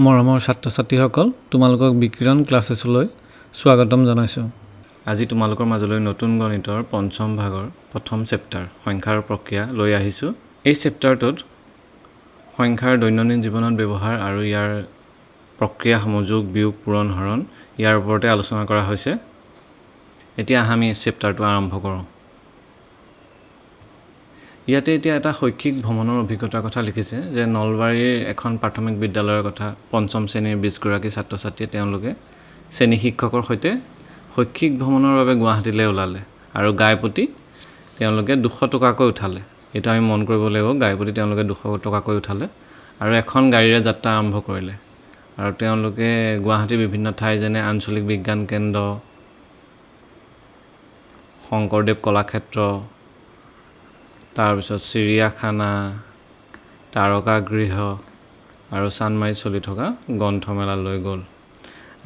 মৰমৰ ছাত্ৰ-ছাত্ৰীসকল তোমালোকক বিকিৰণ ক্লাছেছলৈ স্বাগতম জনাইছোঁ। আজি তোমালোকৰ মাজলৈ নতুন গণিতৰ পঞ্চম ভাগৰ প্ৰথম চেপ্টাৰ সংখ্যাৰ প্ৰক্ৰিয়া লৈ আহিছোঁ। এই চেপ্টাৰটোত সংখ্যাৰ দৈনন্দিন জীৱনত ব্যৱহাৰ আৰু ইয়াৰ প্ৰক্ৰিয়া সমযোগ বিয়োগ পূৰণ হৰণ ইয়াৰ ওপৰতে আলোচনা কৰা হৈছে। এতিয়া আমি চেপ্টাৰটো আৰম্ভ কৰোঁ। ইয়াতে এতিয়া এটা শৈক্ষিক ভ্ৰমণৰ অভিজ্ঞতাৰ কথা লিখিছে যে নলবাৰীৰ এখন প্ৰাথমিক বিদ্যালয়ৰ কথা পঞ্চম শ্ৰেণীৰ 20 গৰাকী ছাত্ৰ-ছাত্ৰীয়ে তেওঁলোকে শ্ৰেণী শিক্ষকৰ সৈতে শৈক্ষিক ভ্ৰমণৰ বাবে গুৱাহাটীলৈ ওলালে আৰু গাইপতি তেওঁলোকে 200 টকাকৈ উঠালে। এটা আমি মন কৰিব লাগিব, গাইপতি তেওঁলোকে 200 টকাকৈ উঠালে আৰু এখন গাড়ীৰে যাত্ৰা আৰম্ভ কৰিলে আৰু তেওঁলোকে গুৱাহাটীৰ বিভিন্ন ঠাই যেনে আঞ্চলিক বিজ্ঞান কেন্দ্ৰ, শংকৰদেৱ কলাক্ষেত্ৰ, তাৰপিছত চিৰিয়াখানা, তাৰকাগৃহ আৰু চানমাৰীত চলি থকা গ্ৰন্থমেলা লৈ গ'ল।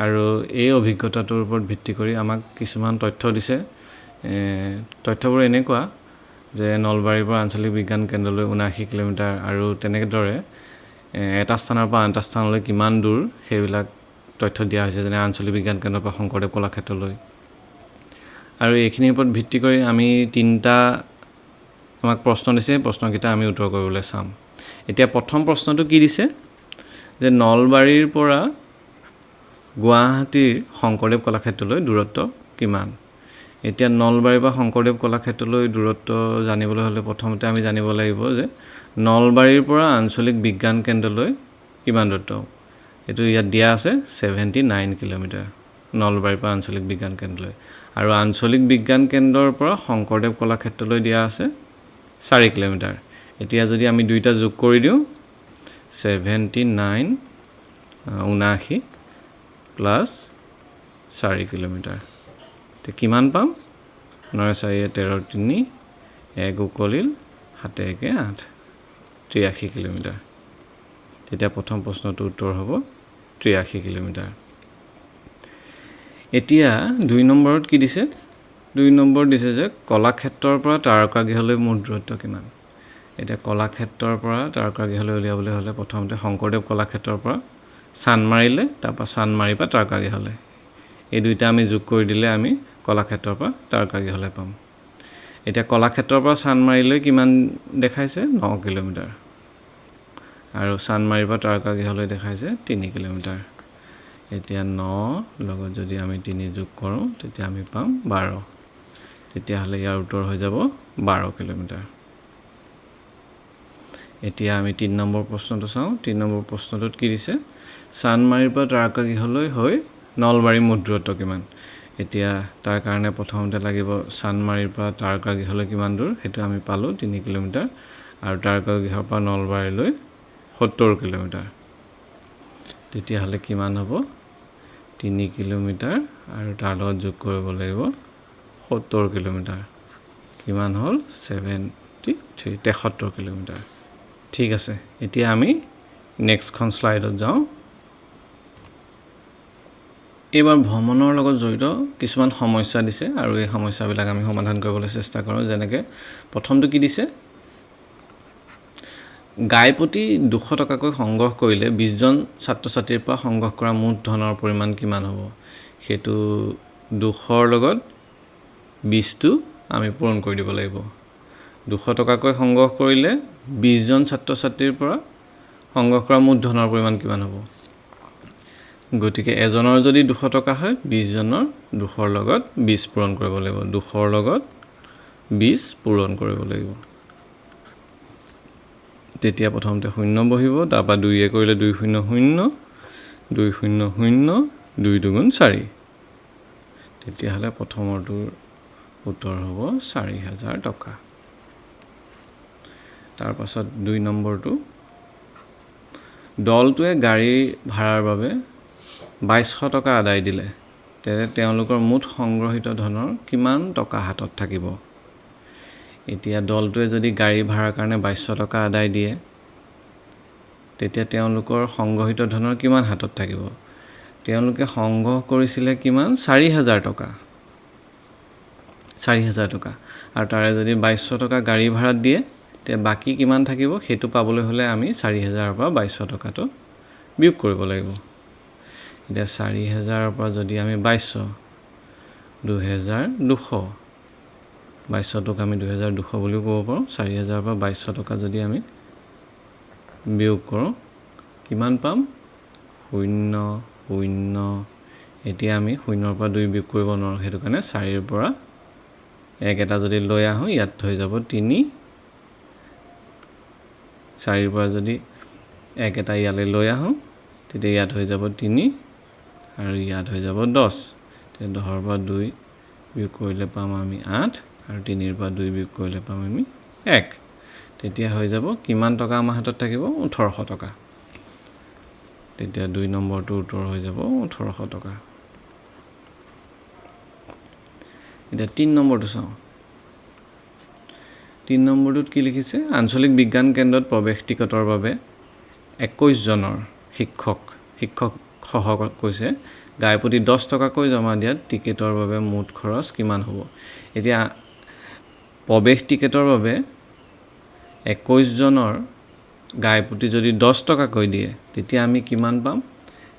আৰু এই অভিজ্ঞতাটোৰ ওপৰত ভিত্তি কৰি আমাক কিছুমান তথ্য দিছে। তথ্যবোৰ এনেকুৱা যে নলবাৰীৰ পৰা আঞ্চলিক বিজ্ঞান কেন্দ্ৰলৈ 79 কিলোমিটাৰ আৰু তেনেদৰে এটা স্থানৰ পৰা আন এটা স্থানলৈ কিমান দূৰ সেইবিলাক তথ্য দিয়া হৈছে, যেনে আঞ্চলিক বিজ্ঞান কেন্দ্ৰৰ পৰা শংকৰদেৱ কলাক্ষেত্ৰলৈ। আৰু এইখিনিৰ ওপৰত ভিত্তি কৰি আমি তিনিটা আমাক প্ৰশ্ন দিছে, প্ৰশ্নকেইটা আমি উত্তৰ কৰিবলৈ চাম। এতিয়া প্ৰথম প্ৰশ্নটো কি দিছে যে নলবাৰীৰ পৰা গুৱাহাটীৰ শংকৰদেৱ কলাক্ষেত্ৰলৈ দূৰত্ব কিমান। এতিয়া নলবাৰীৰ পৰা শংকৰদেৱ কলাক্ষেত্ৰলৈ দূৰত্ব জানিবলৈ হ'লে প্ৰথমতে আমি জানিব লাগিব যে নলবাৰীৰ পৰা আঞ্চলিক বিজ্ঞান কেন্দ্ৰলৈ কিমান দূৰত্ব। এইটো ইয়াত দিয়া আছে 79 কিলোমিটাৰ নলবাৰীৰ পৰা আঞ্চলিক বিজ্ঞান কেন্দ্ৰলৈ, আৰু আঞ্চলিক বিজ্ঞান কেন্দ্ৰৰ পৰা শংকৰদেৱ কলাক্ষেত্ৰলৈ দিয়া আছে 4 কিলোমিটাৰ। এতিয়া যদি আমি দুইটা যোগ কৰি দিওঁ 79 প্লাছ 4 কিলোমিটাৰ, এতিয়া কিমান পাম? 9 4 13 3 1 উকলিল 7 1 8 83 কিলোমিটাৰ। তেতিয়া প্ৰথম প্ৰশ্নটোৰ উত্তৰ হ'ব 83 কিলোমিটাৰ। এতিয়া 2 নম্বৰত কি দিছে? 2 নম্বৰত দিছে যে কলাক্ষেত্ৰৰ পৰা তাৰকাগৃহলৈ মুঠ দূৰত্ব কিমান। এতিয়া কলাক্ষেত্ৰৰ পৰা তাৰকাগৃহলৈ উলিয়াবলৈ হ'লে প্ৰথমতে শংকৰদেৱ কলাক্ষেত্ৰৰ পৰা চানমাৰীলৈ, তাৰপৰা চানমাৰীৰ পৰা তাৰকাগৃহলৈ, এই দুইটা আমি যোগ কৰি দিলে আমি কলাক্ষেত্ৰৰ পৰা তাৰকাগৃহলৈ পাম। এতিয়া কলাক্ষেত্ৰৰ পৰা চানমাৰীলৈ কিমান দেখাইছে? 9 কিলোমিটাৰ, আৰু চানমাৰীৰ পৰা তাৰকাগৃহলৈ দেখাইছে 3 কিলোমিটাৰ। এতিয়া 9 লগত যদি আমি 3 যোগ কৰোঁ তেতিয়া আমি পাম 12। তেতিয়াহ'লে ইয়াৰ উত্তৰ হৈ যাব 12 কিলোমিটাৰ। এতিয়া আমি 3 নম্বৰ প্ৰশ্নটো চাওঁ। 3 নম্বৰ প্ৰশ্নটোত কি দিছে? চানমাৰীৰ পৰা তাৰকাগৃহলৈ হৈ নলবাৰীৰ মুঠ দূৰত্ব কিমান। এতিয়া তাৰ কাৰণে প্ৰথমতে লাগিব চানমাৰীৰ পৰা তাৰকাগৃহলৈ কিমান দূৰ, সেইটো আমি পালোঁ 3 কিলোমিটাৰ, আৰু তাৰকাগৃহৰ পৰা নলবাৰীলৈ 70 কিলোমিটাৰ। তেতিয়াহ'লে কিমান হ'ব? 3 কিলোমিটাৰ আৰু তাৰ লগত যোগ কৰিব লাগিব 70 কিলোমিটাৰ, কিমান হ'ল? 73 কিলোমিটাৰ। ঠিক আছে, এতিয়া আমি নেক্সটখন শ্লাইডত যাওঁ। এইবাৰ ভ্ৰমণৰ লগত জড়িত কিছুমান সমস্যা দিছে আৰু এই সমস্যাবিলাক আমি সমাধান কৰিবলৈ চেষ্টা কৰোঁ। যেনেকৈ প্ৰথমটো কি দিছে? গাইপতি 200 টকাকৈ সংগ্ৰহ কৰিলে 20জন ছাত্ৰ ছাত্ৰীৰ পৰা সংগ্ৰহ কৰা মুঠ ধনৰ পৰিমাণ কিমান হ'ব। সেইটো 200ৰ লগত 20টো আমি পূৰণ কৰি দিব লাগিব। 200 টকাকৈ সংগ্ৰহ কৰিলে 20জন ছাত্ৰ ছাত্ৰীৰ পৰা সংগ্ৰহ কৰা মুঠ ধনৰ পৰিমাণ কিমান হ'ব। গতিকে এজনৰ যদি 200 টকা হয় 20জনৰ 200ৰ লগত 20 পূৰণ কৰিব লাগিব, 200ৰ লগত 20 পূৰণ কৰিব লাগিব। তেতিয়া প্ৰথমতে 0 বহিব, তাৰপৰা 2 কৰিলে 2 0 0 2 0 0 2 2 4। তেতিয়াহ'লে প্ৰথমৰটোৰ উত্তৰ হ'ব 4000 টকা। তাৰপাছত 2 নম্বৰটো, দলটোৱে গাড়ী ভাড়াৰ বাবে 2200 টকা আদায় দিলে, তেন্তে তেওঁলোকৰ মুঠ সংগ্ৰহিত ধনৰ কিমান টকা হাতত থাকিব। এতিয়া দলটোৱে যদি গাড়ী ভাড়াৰ কাৰণে 2200 টকা আদায় দিয়ে, তেতিয়া তেওঁলোকৰ সংগ্ৰহিত ধনৰ কিমান হাতত থাকিব। তেওঁলোকে সংগ্ৰহ কৰিছিলে কিমান? 4000 টকা, 4000 টকা, আৰু তাৰে যদি 2200 টকা গাড়ী ভাড়াত দিয়ে, তে বাকী কিমান থাকিব সেইটো পাবলৈ হ'লে আমি 4000ৰ পৰা 2200 টকাটো বিয়োগ কৰিব লাগিব এতিয়া 4000 ৰ পৰা যদি আমি 2200 2200 2200টোক আমি 2200 বুলিও ক'ব পাৰোঁ 4000 ৰ পৰা 2200 টকা যদি আমি বিয়োগ কৰোঁ কিমান পাম 0 0 এতিয়া আমি 0 ৰ পৰা 2 বিয়োগ কৰিব নোৱাৰোঁ সেইটো কাৰণে 4 ৰ পৰা 1 এটা যদি লৈ আহোঁ ইয়াত হৈ যাব 3 4 ৰ পৰা যদি 1 এটা ইয়ালৈ লৈ আহোঁ তেতিয়া ইয়াত হৈ যাব 3 আৰু ইয়াত হৈ যাব 10 তে 10 ৰ পৰা 2 বিয়োগ কৰিলে পাম আমি 8 আৰু 3 ৰ পৰা 2 বিয়োগ কৰিলে পাম আমি 1 তেতিয়া হৈ যাব কিমান টকা আমাৰ হাতত থাকিব 1800 টকা তেতিয়া 2 নম্বৰটো উত্তৰ হৈ যাব 1800 টকা এতিয়া 3 নম্বৰটো চাওঁ 3 নম্বৰটোত কি লিখিছে আঞ্চলিক বিজ্ঞান কেন্দ্ৰত প্ৰৱেশ টিকটৰ বাবে 21 জনৰ শিক্ষক সহ কৈছে গাইপতি 10 টকাকৈ জমা দিয়াত টিকেটৰ বাবে মুঠ খৰচ কিমান হ'ব এতিয়া প্ৰৱেশ টিকেটৰ বাবে 21 জনৰ গাইপতি যদি 10 টকাকৈ দিয়ে তেতিয়া আমি কিমান পাম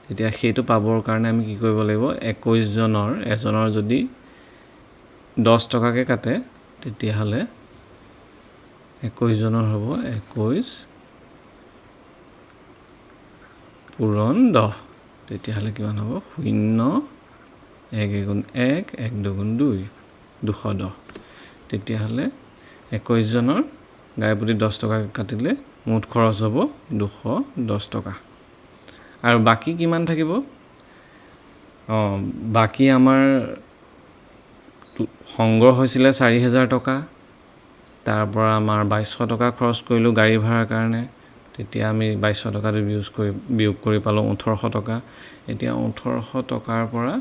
তেতিয়া সেইটো পাবৰ কাৰণে আমি কি কৰিব লাগিব 21 জনৰ এজনৰ যদি 10 টকাকে কাটে তেতিয়া হলে 21 জনৰ হ'ব 21 পূৰণ 10 তেতিয়া হলে কিমান হ'ব 0 1 গুণ 1 1 2 গুণ 2 210 তেতিয়া হলে 21 জনৰ গাইপতি 10 টকা কাটিলে মুঠ খৰচ হ'ব 210 টকা আৰু বাকি কিমান থাকিব বাকি আমাৰ সংগ্ৰহ হৈছিলে 4000 টকা তাৰ পৰা আমাৰ 2200 টকা খৰচ কৰিলো গাড়ী ভাড়াৰ কাৰণে তেতিয়া আমি 2200 টকাটো বিয়োগ কৰি পালো 1800 টকা এতিয়া 1800 টকাৰ পৰা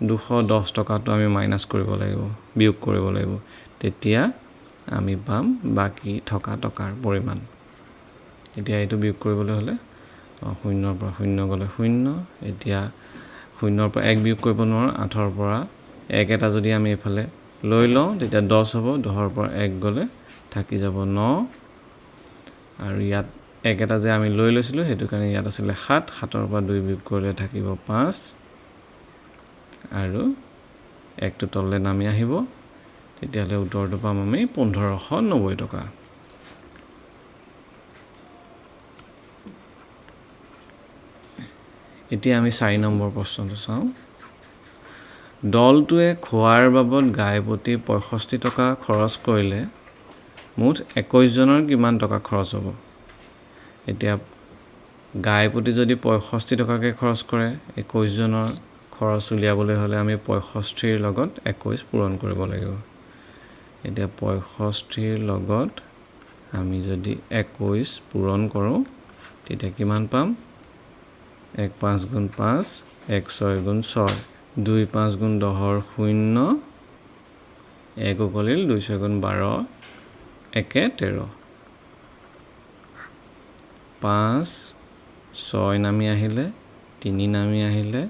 210 টকাটো আমি মাইনাস কৰিব লাগিব বিয়োগ কৰিব লাগিব তেতিয়া আমি পাম বাকি থকা টকাৰ পৰিমাণ এতিয়া এইটো বিয়োগ কৰিবলৈ হলে 0 ৰ পৰা 0 গলে 0 এতিয়া 0 ৰ পৰা 1 বিয়োগ কৰিব নোৱাৰো 8 ৰ পৰা 1 এটা যদি আমি এফালে লৈ লওঁ তেতিয়া 10 হ'ব 10 ৰ পৰা 1 গলে থাকি যাব 9 আৰু ইয়াত 1 এটা যে আমি লৈ লৈছিলো হেতু কাৰণে ইয়াত আছিল 7 7 ৰ পৰা 2 বিয়োগ কৰিলে থাকিব 5 আৰু 1 টো তললে নামি আহিব তেতিয়ালে উত্তৰটো পাম আমি 1590 টকা এতিয়া আমি 4 নম্বৰ প্ৰশ্নটো চাওঁ দলটোৱে খোৱাৰ বাবদ গাইপতি 65 টকা খৰচ কৰিলে মুঠ 21 জনৰ কিমান টকা খৰচ হ'ব এতিয়া গাইপতি যদি 65 টকাকে খৰচ কৰে 21 জনৰ খৰচ উলিয়াবলৈ হলে আমি 65 ৰ লগত 21 পূৰণ কৰিব লাগিব এতিয়া 65 ৰ লগত আমি যদি 21 পূৰণ কৰোঁ তেতিয়া কিমান পাম 1 5 গুণ 5 1 6 গুণ 6 2 5 গুণ 10 ৰ 0 1 উকলিল 2 6 গুণ 12 1 13 5 6 নামি আহিলে 3 নামি আহিলে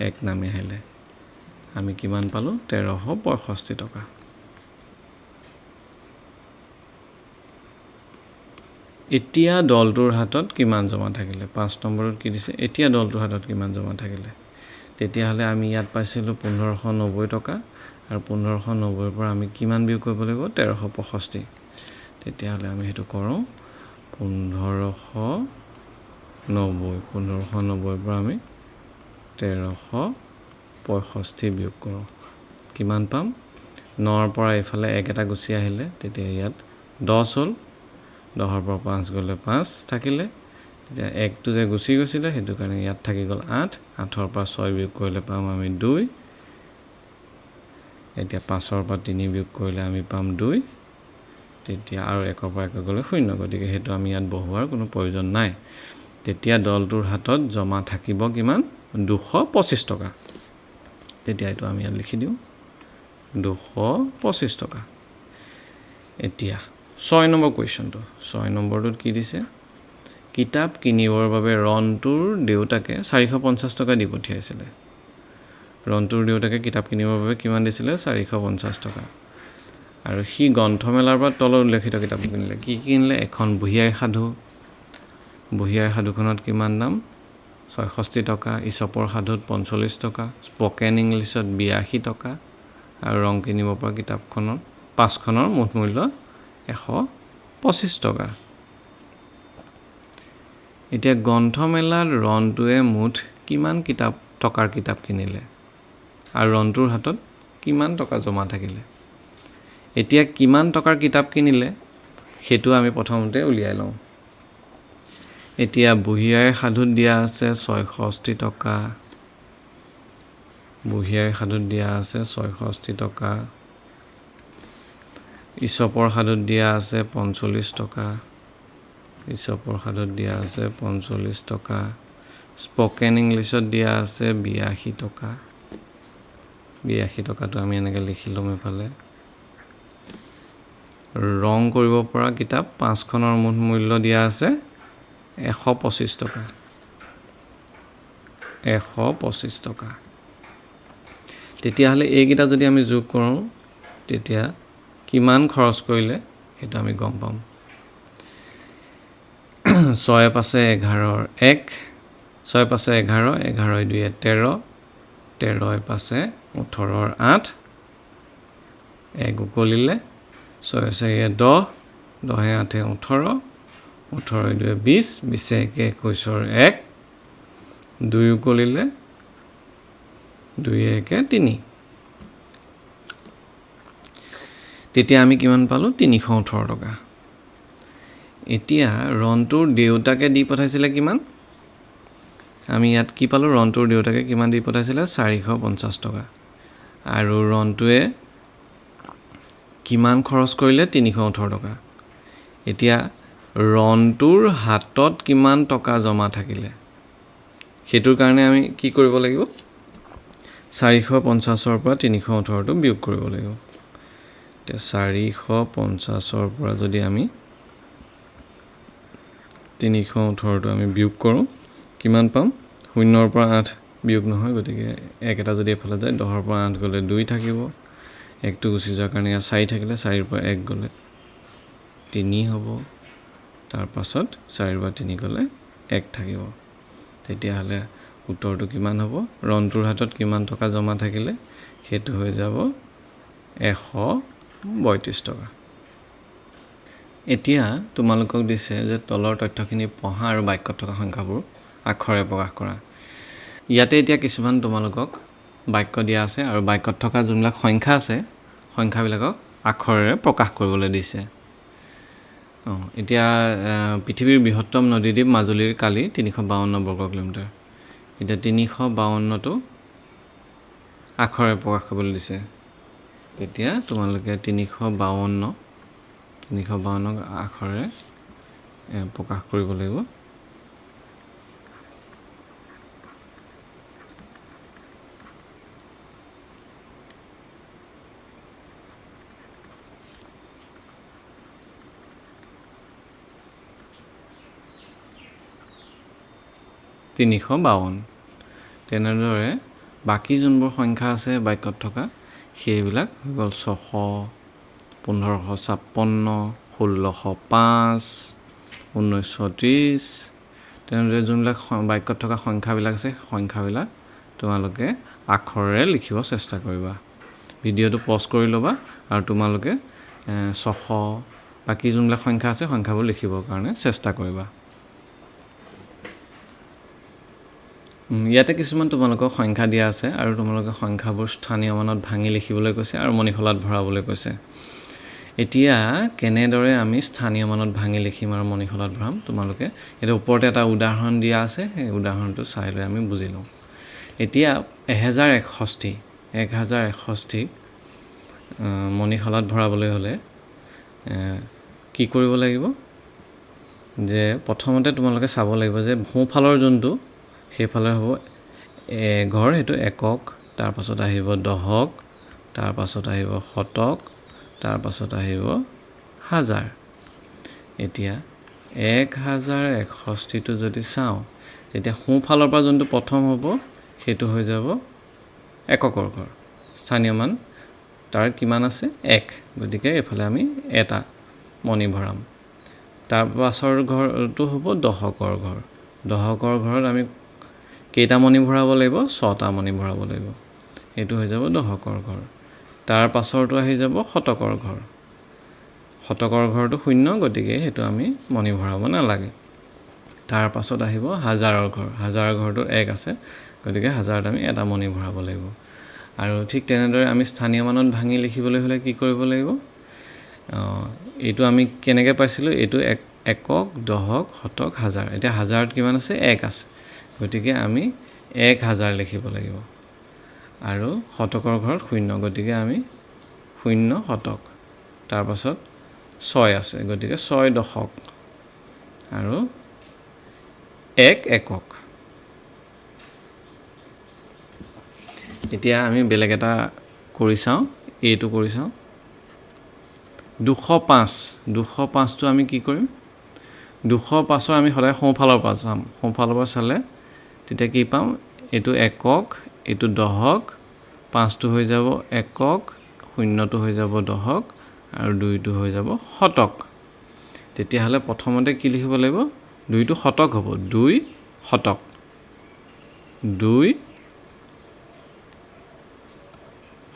1 নামি আহিলে আমি কিমান পালো 1365 টকা এতিয়া দলটোৰ হাতত কিমান জমা থাকিলে 5 নম্বৰত কি দিছে এতিয়া দলটোৰ হাতত কিমান জমা থাকিলে তেতিয়া হলে আমি ইয়াত পাইছিলো 1590 টকা আৰু 1590 ৰ পৰা আমি কিমান বিয়োগ কৰিব লাগিব 1365 তেতিয়া হলে আমি হেতু কৰোঁ 1590 ৰ পৰা আমি 1365 বিয়োগ কৰোঁ কিমান পাম 9 ৰ পৰা এফালে 1 এটা গুচি আহিলে তেতিয়া ইয়াত 10 হ'ল 10 ৰ পৰা 5 গলে 5 থাকিলে তেতিয়া 1 টো যে গুচি গৈছিলে হেতু কাৰণে ইয়াত থাকি গল 8 8 ৰ পৰা 6 বিয়োগ কৰিলে পাম আমি 2 এতিয়া 5 ৰ পৰা 3 বিয়োগ কৰিলে আমি পাম 2 তেতিয়া আৰু 1 ৰ পৰা 1 গলে 0 গতিকে হেতু আমি ইয়াত বহুৱাৰ কোনো প্ৰয়োজন নাই তেতিয়া দলটোৰ হাতত জমা থাকিব কিমান 225 টকা তেতিয়া এটো আমি ইয়াত লিখি দিও 225 টকা এতিয়া 6 নম্বৰ কোৱেশ্চনটো 6 নম্বৰটোত কি দিছে কিতাপ কিনিবৰ বাবে ৰন্টুৰ দেউতাকে 450 টকা দি পঠিয়াইছিলে ৰন্টুৰ দেউতাকে কিতাপ কিনিবৰ বাবে কিমান দিছিলে 450 টকা আৰু সি গ্ৰন্থমেলাৰ পৰা তলত উল্লেখিত কিতাপ কিনিলে কি কিনিলে এখন বুঢ়িয়াই সাধু বুঢ়িয়াই সাধুখনত কিমান দাম ৬৬ টকা, ইছপৰ সাধুত ৪৫ টকা, স্পকেন ইংলিছত ৮২ টকা আৰু ৰং কিনিব পৰা কিতাপখনৰ 5খনৰ মুঠ মূল্য ১২৫ টকা। এতিয়া গ্ৰন্থমেলাত ৰন্টুৱে মুঠ কিমান টকাৰ কিতাপ কিনিলে আৰু ৰন্টুৰ হাতত কিমান টকা জমা থাকিলে? এতিয়া কিমান টকাৰ কিতাপ কিনিলে সেইটো আমি প্ৰথমতে উলিয়াই লওঁ। এতিয়া বুঢ়ী আইৰ সাধুত দিয়া আছে ৬৬ টকা, বুঢ়ী আইৰ সাধুত দিয়া আছে ৬৬ টকা, ইছপৰ সাধুত দিয়া আছে ৪৫ টকা, ইছপৰ সাধুত দিয়া আছে ৪৫ টকা, স্পকেন ইংলিছত দিয়া আছে ৮২ টকা, ৮২ টকাটো আমি এনেকৈ লিখি ল'ম এফালে। ৰং কৰিব পৰা কিতাপ 5খনৰ মুঠ মূল্য দিয়া আছে ১২৫ টকা, ১২৫ টকা। তেতিয়াহ'লে এইকেইটা যদি আমি যোগ কৰোঁ তেতিয়া কিমান খৰচ কৰিলে সেইটো আমি গম পাম। ৬ পাঁচে ১১ৰ ১, ৬ পাঁচে ১১, ১১ দুয়ে ১৩, ১৩ পাঁচে ১৮ৰ ৮, ১ উকলিলে, ৬ চাৰিয়ে ১০, ১০ ৮ ১৮, ১৮ দুয়ে ২০, ২০ ১ ২১ৰ ১, ২ উকলিলে, ২ ১ ৩। তেতিয়া আমি কিমান পালোঁ? ৩১৮ টকা। এতিয়া ৰন্টুৰ দেউতাকে দি পঠাইছিলে কিমান? আমি ইয়াত কি পালোঁ? ৰন্টুৰ দেউতাকে কিমান দি পঠাইছিলে? ৪৫০ টকা। আৰু ৰন্টুৱে কিমান খৰচ কৰিলে? ৩১৮ টকা। এতিয়া ৰন্টুৰ হাতত কিমান টকা জমা থাকিলে সেইটোৰ কাৰণে আমি কি কৰিব লাগিব? ৪৫০ৰ পৰা ৩১৮টো বিয়োগ কৰিব লাগিব। এতিয়া ৪৫০ৰ পৰা যদি আমি ৩১৮টো আমি বিয়োগ কৰোঁ কিমান পাম? ০ৰ পৰা ৮ বিয়োগ নহয়, গতিকে ১ এটা যদি এফালে যায় ১০ৰ পৰা ৮ গ'লে ২ থাকিব, ১টো গুচি যোৱাৰ কাৰণে ইয়াত ৪ থাকিলে, ৪ৰ পৰা ১ গ'লে ৩ হ'ব, তাৰপাছত ৪ৰ পৰা ৩ গ'লে ১ থাকিব। তেতিয়াহ'লে উত্তৰটো কিমান হ'ব? ৰন্টুৰ হাতত কিমান টকা জমা থাকিলে? সেইটো হৈ যাব ১৩২ টকা। এতিয়া তোমালোকক দিছে যে তলৰ তথ্যখিনি পঢ়া আৰু বাক্যত থকা সংখ্যাবোৰ আখৰে প্ৰকাশ কৰা। ইয়াতে এতিয়া কিছুমান তোমালোকক বাক্য দিয়া আছে আৰু বাক্যত থকা যোনবিলাক সংখ্যা আছে সংখ্যাবিলাকক আখৰেৰে প্ৰকাশ কৰিবলৈ দিছে। এতিয়া পৃথিৱীৰ বৃহত্তম নদীদ্বীপ মাজুলীৰ কালি ৩৫২ বৰ্গ কিলোমিটাৰ। এতিয়া ৩৫২টো আখৰে প্ৰকাশ কৰিবলৈ দিছে। তেতিয়া তোমালোকে ৩৫২ আখৰে প্ৰকাশ কৰিব লাগিব। তেনেদৰে বাকী যোনবোৰ সংখ্যা আছে বাক্যত থকা সেইবিলাক হৈ গ'ল ৬০০, ১৫৫৬, ১৬০৫, ১৯৩০। তেনেদৰে যোনবিলাক বাক্যত থকা সংখ্যাবিলাক আছে সংখ্যাবিলাক তোমালোকে আখৰেৰে লিখিব চেষ্টা কৰিবা। ভিডিঅ'টো পজ কৰি ল'বা আৰু তোমালোকে ৬০০ বাকী যোনবিলাক সংখ্যা আছে সংখ্যাবোৰ লিখিবৰ কাৰণে চেষ্টা কৰিবা। ইয়াতে কিছুমান তোমালোকক সংখ্যা দিয়া আছে আৰু তোমালোকে সংখ্যাবোৰ স্থানীয় মানত ভাঙি লিখিবলৈ কৈছে আৰু মণিখলাত ভৰাবলৈ কৈছে। এতিয়া কেনেদৰে আমি স্থানীয় মানত ভাঙি লিখিম আৰু মণিখলাত ভৰাম তোমালোকে এতিয়া ওপৰতে এটা উদাহৰণ দিয়া আছে, সেই উদাহৰণটো চাই লৈ আমি বুজি লওঁ। এতিয়া ১০৬১ মণিখলাত ভৰাবলৈ হ'লে কি কৰিব লাগিব? যে প্ৰথমতে তোমালোকে চাব লাগিব যে সোঁফালৰ যোনটো সেইফালে হ'ব ঘৰ, সেইটো একক, তাৰপাছত আহিব দহক, তাৰপাছত আহিব শতক, তাৰপাছত আহিব হাজাৰ। এতিয়া ১০৬১টো যদি চাওঁ তেতিয়া সোঁফালৰ পৰা যোনটো প্ৰথম হ'ব সেইটো হৈ যাব এককৰ ঘৰ। স্থানীয় মান তাৰ কিমান আছে? ১, গতিকে এইফালে আমি এটা মণি ভৰাম। তাৰ পাছৰ ঘৰটো হ'ব দহকৰ ঘৰ। দহকৰ ঘৰত আমি কেইটা মণি ভৰাব লাগিব 6টা মণি ভৰাব লাগিব এইটো হৈ যাব দহকৰ ঘৰ তাৰ পাছৰটো আহি যাব শতকৰ ঘৰ শতকৰ ঘৰটো 0 গতিকে হেতু আমি মণি ভৰাব নালাগে তাৰ পাছত আহিব হাজাৰৰ ঘৰ হাজাৰৰ ঘৰটো 1 আছে গতিকে হাজাৰত আমি এটা মণি ভৰাব লাগিব আৰু ঠিক তেনেদৰে আমি স্থানীয় মানত ভাঙি লিখিবলৈ হলে কি কৰিব লাগিব এইটো আমি কেনেকৈ পাইছিলো এইটো একক দহক শতক হাজাৰ এটা হাজাৰত কিমান আছে 1 আছে গতিকে আমি 1000 লিখিব লাগিব আৰু শতকৰ ঘৰত 0 গতিকে আমি 0 শতক তাৰ পাছত 6 আছে গতিকে 6 দশক আৰু 1 একক এতিয়া আমি বেলেগ এটা কৰি চাওঁ এইটো কৰি চাওঁ 205 টো আমি কি কৰিম 205 আমি সদায় সোঁফালৰ পৰা চাম সোঁফালৰ পৰা চালে তেতিয়া কি পাম এইটো একক এইটো দহক 5 টো হৈ যাব একক 0 টো হৈ যাব দহক আৰু 2 টো হৈ যাব শতক তেতিয়া হলে প্ৰথমতে কি লিখিব লাগিব 2 টো শতক হ'ব 2 শতক 2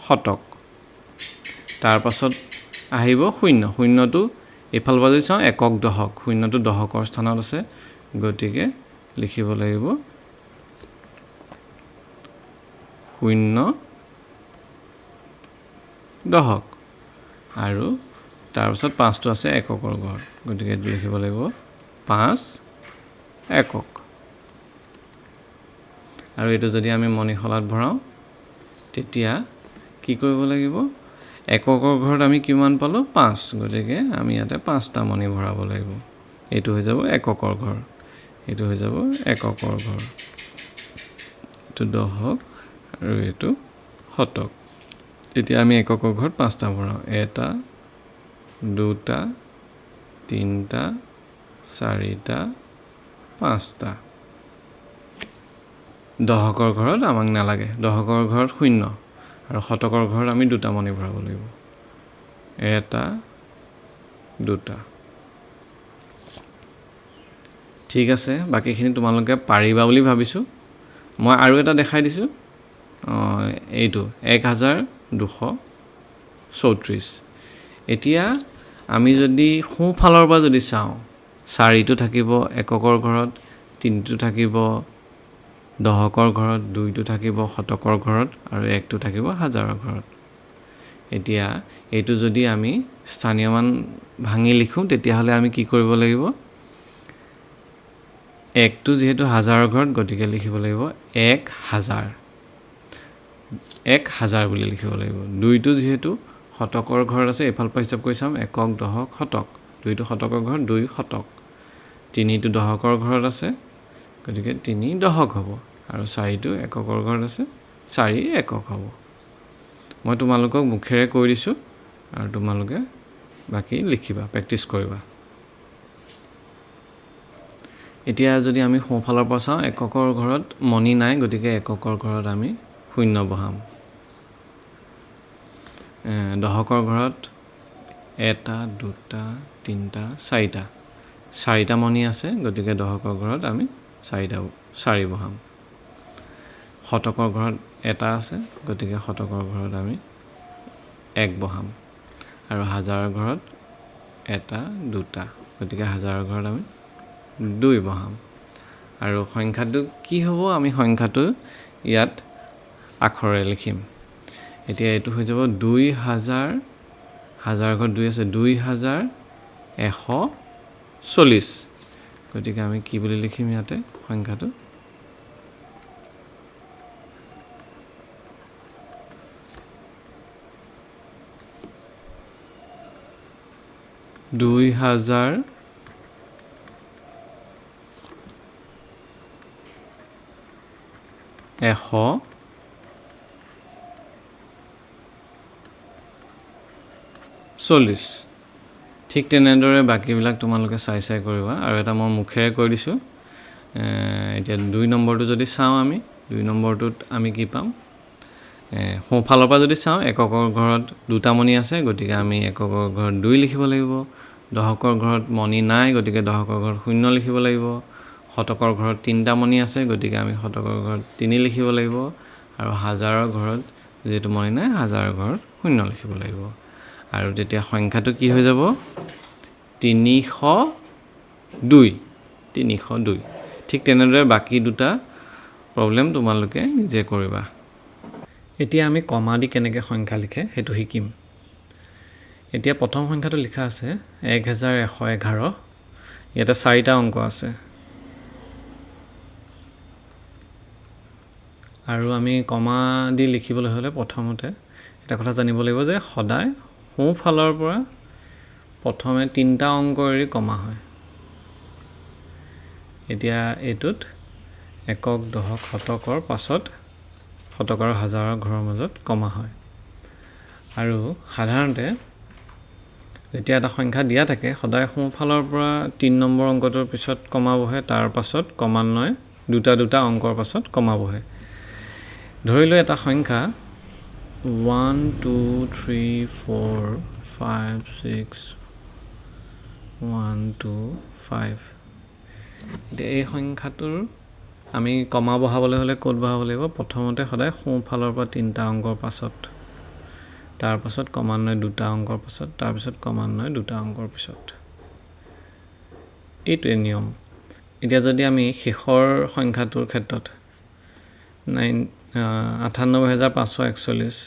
শতক তাৰ পাছত আহিব 0 টো এফাল বাজু চাওঁ একক দহক 0 টো দহকৰ স্থানত আছে গতিকে লিখিব লাগিব 0 দহক আৰু তাৰ পাছত 5 টো আছে এককৰ ঘৰ গতিকে লিখিব লাগিব 5 একক আৰু এটো যদি আমি মণিখলাত ভৰাও তেতিয়া কি কৰিব লাগিব এককৰ ঘৰত আমি কিমান পালো 5 গতিকে আমি ইয়াতে 5টা মণি ভৰাব লাগিব এইটো হৈ যাব এককৰ ঘৰ এইটো হৈ যাব এককৰ ঘৰ এইটো দহক আৰু এইটো শতক এতিয়া আমি এককৰ ঘৰত 5টা ভৰাও 1 2 3 4 5টা দহকৰ ঘৰত আমাক নালাগে দহকৰ ঘৰত 0 আৰু শতকৰ ঘৰত আমি 2টা মণি ভৰাব লাগিব 1 2 ঠিক আছে বাকিখিনি তোমালোকে পাৰিবা বুলি ভাবিছো মই আৰু এটা দেখাই দিছো এইটো 1234 এতিয়া আমি যদি সোঁফালৰ পৰা যদি চাওঁ 4 টো থাকিব এককৰ ঘৰত 3 টো থাকিব দহকৰ ঘৰত 2 টো থাকিব শতকৰ ঘৰত আৰু 1 টো থাকিব হাজাৰৰ ঘৰত এতিয়া এইটো যদি আমি স্থানীয় মান ভাঙি লিখো তেতিয়া হলে আমি কি কৰিব লাগিব 1 টো যেহেতু হাজাৰৰ ঘৰত গতিকে লিখিব লাগিব 1000 বুলি লিখিব লাগিব 2 টো যেহেতু শতকৰ ঘৰত আছে এফাল পৰা হিচাপ কৰি চাম একক দহক শতক 2 টো শতকৰ ঘৰত 2 শতক 3 টো দহকৰ ঘৰত আছে গতিকে 3 দহক হ'ব আৰু 4 টো এককৰ ঘৰত আছে 4 একক হ'ব মই তোমালোকক মুখেৰে কৈ দিছো আৰু তোমালোকে বাকি লিখিবা প্ৰেক্টিস কৰিবা এতিয়া যদি আমি সোঁফালৰ পৰা চাওঁ এককৰ ঘৰত মণি নাই গতিকে এককৰ ঘৰত আমি 0 বহাম দহকৰ ঘৰত 1 2 3 4টা মণি আছে গতিকে দহকৰ ঘৰত আমি 4 বহাম শতকৰ ঘৰত 1 আছে গতিকে শতকৰ ঘৰত আমি 1 বহাম আৰু হাজাৰৰ ঘৰত 1 2 গতিকে হাজাৰৰ ঘৰত আমি 2 বহাম আৰু সংখ্যাটো কি হ'ব আমি সংখ্যাটো ইয়াত আখৰে লিখিম এতিয়া এটো হৈ যাব 2000 হাজাৰ ঘৰত 2 আছে 2140 গতিকে আমি কি বুলি লিখিম ইয়াতে সংখ্যাটো 2000 140 ঠিক তেনেদৰে বাকিবিলাক তোমালোকে চাই কৰিবা আৰু এটা মই মুখেৰে কৈ দিছো এতিয়া 2 নম্বৰটো যদি চাওঁ আমি 2 নম্বৰটোত আমি কি পাম সোঁফালৰ পৰা যদি চাওঁ এককৰ ঘৰত 2টা মণি আছে গতিকে আমি এককৰ ঘৰত 2 লিখিব লাগিব দহকৰ ঘৰত মণি নাই গতিকে দহকৰ ঘৰত 0 লিখিব লাগিব শতকৰ ঘৰত 3টা মণি আছে, গতিকে আমি শতকৰ ঘৰত 3 লিখিব লাগিব আৰু হাজাৰৰ ঘৰত যেটো মণি নাই, হাজাৰৰ ঘৰত 0 লিখিব লাগিব। আৰু তেতিয়া সংখ্যাটো কি হৈ যাব 302। ঠিক তেনেদৰে বাকি দুটা প্ৰবলেম তোমালোকে নিজে কৰিবা। এতিয়া আমি কমা দি কেনেকৈ সংখ্যা লিখে সেইটো শিকিম। এতিয়া প্ৰথম সংখ্যাটো লিখা আছে 1111। ইয়াতে 4টা অংক আছে আৰু আমি কমা দি লিখিবলৈ হ'লে প্ৰথমতে এটা কথা জানিব লাগিব যে সদায় সোঁ ফালৰ পৰা প্ৰথমে 3টা অংক এৰি কমা হয়। এতিয়া এইটোত একক, দশক, শতকৰ পাছত শতকৰ আৰু হাজাৰৰ ঘৰৰ মাজত কমা হয়। আৰু সাধাৰণতে যেতিয়া এটা সংখ্যা দিয়া থাকে সদায় সোঁ ফালৰ পৰা 3 নম্বৰ অংকটোৰ পিছত কমা বহে, তাৰ পাছত ক্ৰমান্বয়ে দুটা অংকৰ পাছত কমা বহে। ধৰি লৈ এটা সংখ্যা 1 2 3 4 5 6 1 2 5। এতিয়া এই সংখ্যাটোৰ আমি কমা বহাবলৈ হ'লে ক'ত বহাব লাগিব? প্ৰথমতে সদায় সোঁ ফালৰ পৰা 3টা অংকৰ পাছত, তাৰ পাছত ক্ৰমান্বয়ে 2টা অংকৰ পাছত, তাৰ পিছত ক্ৰমান্বয়ে 2টা অংকৰ পিছত। এইটোৱে নিয়ম। এতিয়া যদি আমি শেষৰ সংখ্যাটোৰ ক্ষেত্ৰত 98,541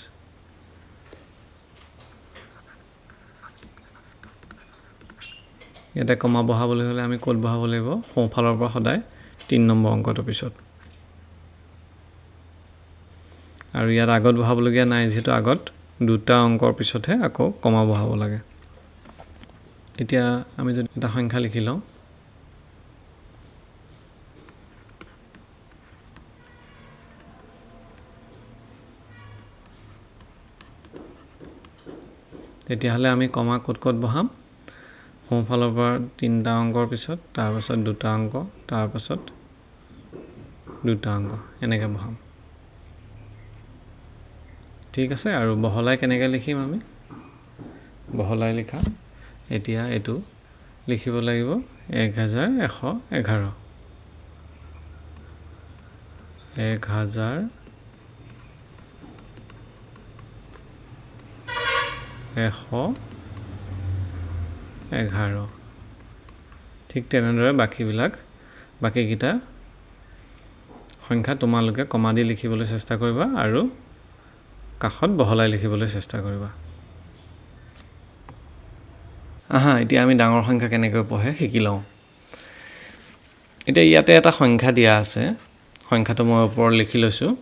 ইয়াতে কমা বহাবলৈ হ'লে আমি ক'ত বহাব লাগিব? সোঁ ফালৰ পৰা সদায় 3 নম্বৰ অংকটোৰ পিছত। আৰু ইয়াত আগত বহাবলগীয়া নাই, যিহেতু আগত 2টা অংকৰ পিছতহে আকৌ কমা বহাব লাগে। এতিয়া আমি যদি এটা সংখ্যা লিখি লওঁ, তেতিয়াহ'লে আমি কমা ক'ত বহাম? সোঁ ফালৰ পৰা 3টা অংকৰ পিছত, তাৰ পাছত 2টা অংক, তাৰ পাছত 2টা অংক, এনেকৈ বহাম। ঠিক আছে। আৰু বহলাই কেনেকৈ লিখিম আমি? বহলাই লিখা এতিয়া এইটো লিখিব লাগিব 1111। 1111। ঠিক তেনেদৰে বাকীকেইটা সংখ্যা তোমালোকে কমা দি লিখিবলৈ চেষ্টা কৰিবা আৰু কাষত বহলাই লিখিবলৈ চেষ্টা কৰিবা। এতিয়া আমি ডাঙৰ সংখ্যা কেনেকৈ পঢ়ে শিকি লওঁ। এতিয়া ইয়াতে এটা সংখ্যা দিয়া আছে, সংখ্যাটো মই ওপৰত লিখি লৈছোঁ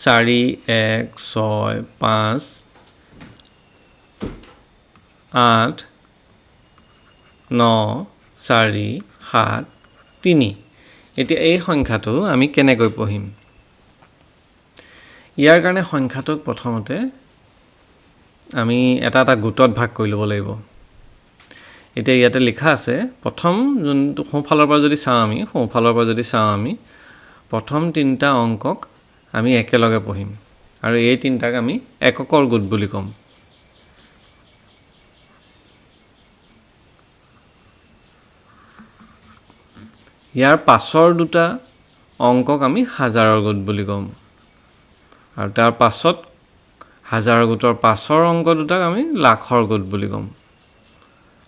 4 1 6 5 8 9 4 7 3। এতিয়া এই সংখ্যাটো আমি কেনেকৈ পঢ়িম? ইয়াৰ কাৰণে সংখ্যাটোক প্ৰথমতে আমি এটা গোটত ভাগ কৰি ল'ব লাগিব। এতিয়া ইয়াতে লিখা আছে প্ৰথম যোনটো সোঁ ফালৰ পৰা যদি চাওঁ আমি প্ৰথম 3টা অংকক আমি একেলগে পঢ়িম আৰু এই 3টাক আমি এককৰ গোট বুলি ক'ম। ইয়াৰ পাছৰ 2টা অংকক আমি হাজাৰৰ গোট বুলি ক'ম আৰু তাৰ পাছত হাজাৰৰ গোটৰ পাছৰ অংক 2টাক আমি লাখৰ গোট বুলি ক'ম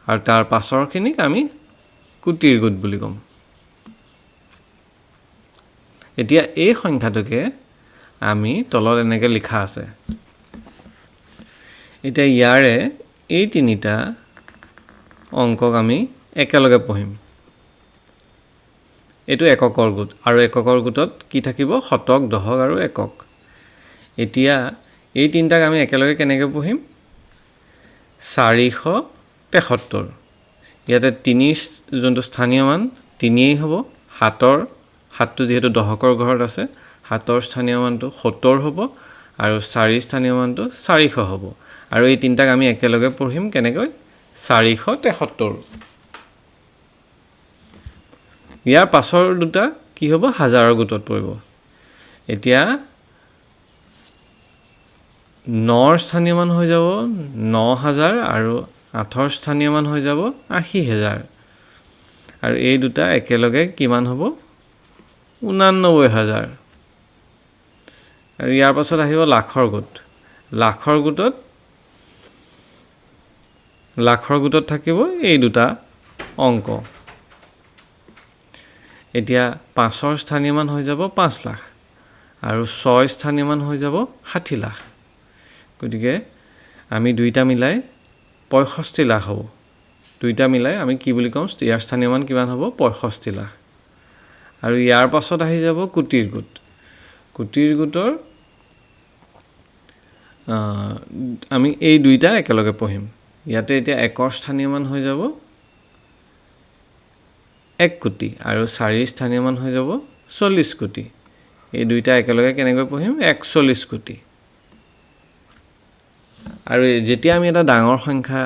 আৰু তাৰ পাছৰখিনিক আমি কোটিৰ গোট বুলি ক'ম। এতিয়া এই সংখ্যাটোকে আমি তলত এনেকৈ লিখা আছে। এতিয়া ইয়াৰে এই 3টা অংকক আমি একেলগে পঢ়িম। এইটো এককৰ গোট আৰু এককৰ গোটত কি থাকিব? শতক, দশক আৰু একক। এতিয়া এই 3টাক আমি একেলগে কেনেকৈ পঢ়িম? 473। ইয়াতে 3 যোনটো স্থানীয় মান 3 হ'ব। 7টো যিহেতু দশকৰ ঘৰত আছে, 7ৰ স্থানীয় মানটো 70 হ'ব আৰু 4 স্থানীয় মানটো 400 হ'ব। আৰু এই 3টাক আমি একেলগে পঢ়িম কেনেকৈ? 473। ইয়াৰ পাছৰ 2টা কি হ'ব? হাজাৰৰ গোটত পৰিব। এতিয়া 9ৰ স্থানীয় মান হৈ যাব 9000 আৰু 8ৰ স্থানীয় মান হৈ যাব 80000 আৰু এই দুটা একেলগে কিমান হ'ব ৮৯,০০০ আৰু ইয়াৰ পাছত আহিব লাখৰ গোট লাখৰ গোটত থাকিব এই দুটা অংক এতিয়া ৫ৰ স্থানীয় মান হৈ যাব ৫ লাখ আৰু ৬ স্থানীয় মান হৈ যাব ৬০ লাখ গতিকে আমি দুইটা মিলাই ৬৫ লাখ হ'ব দুইটা মিলাই আমি কি বুলি কম ইয়াৰ স্থানীয় মান কিমান হ'ব ৬৫ লাখ আৰু ইয়াৰ পাছত আহি যাব কোটিৰ গোটৰ আমি এই দুইটা একেলগে পঢ়িম ইয়াতে এতিয়া ১ৰ স্থানীয় মান হৈ যাব ১ কোটি আৰু ৪ৰ স্থানীয় মান হৈ যাব ৪০ কোটি এই দুইটা একেলগে কেনেকৈ পঢ়িম ৪১ কোটি আৰু যেতিয়া আমি এটা ডাঙৰ সংখ্যা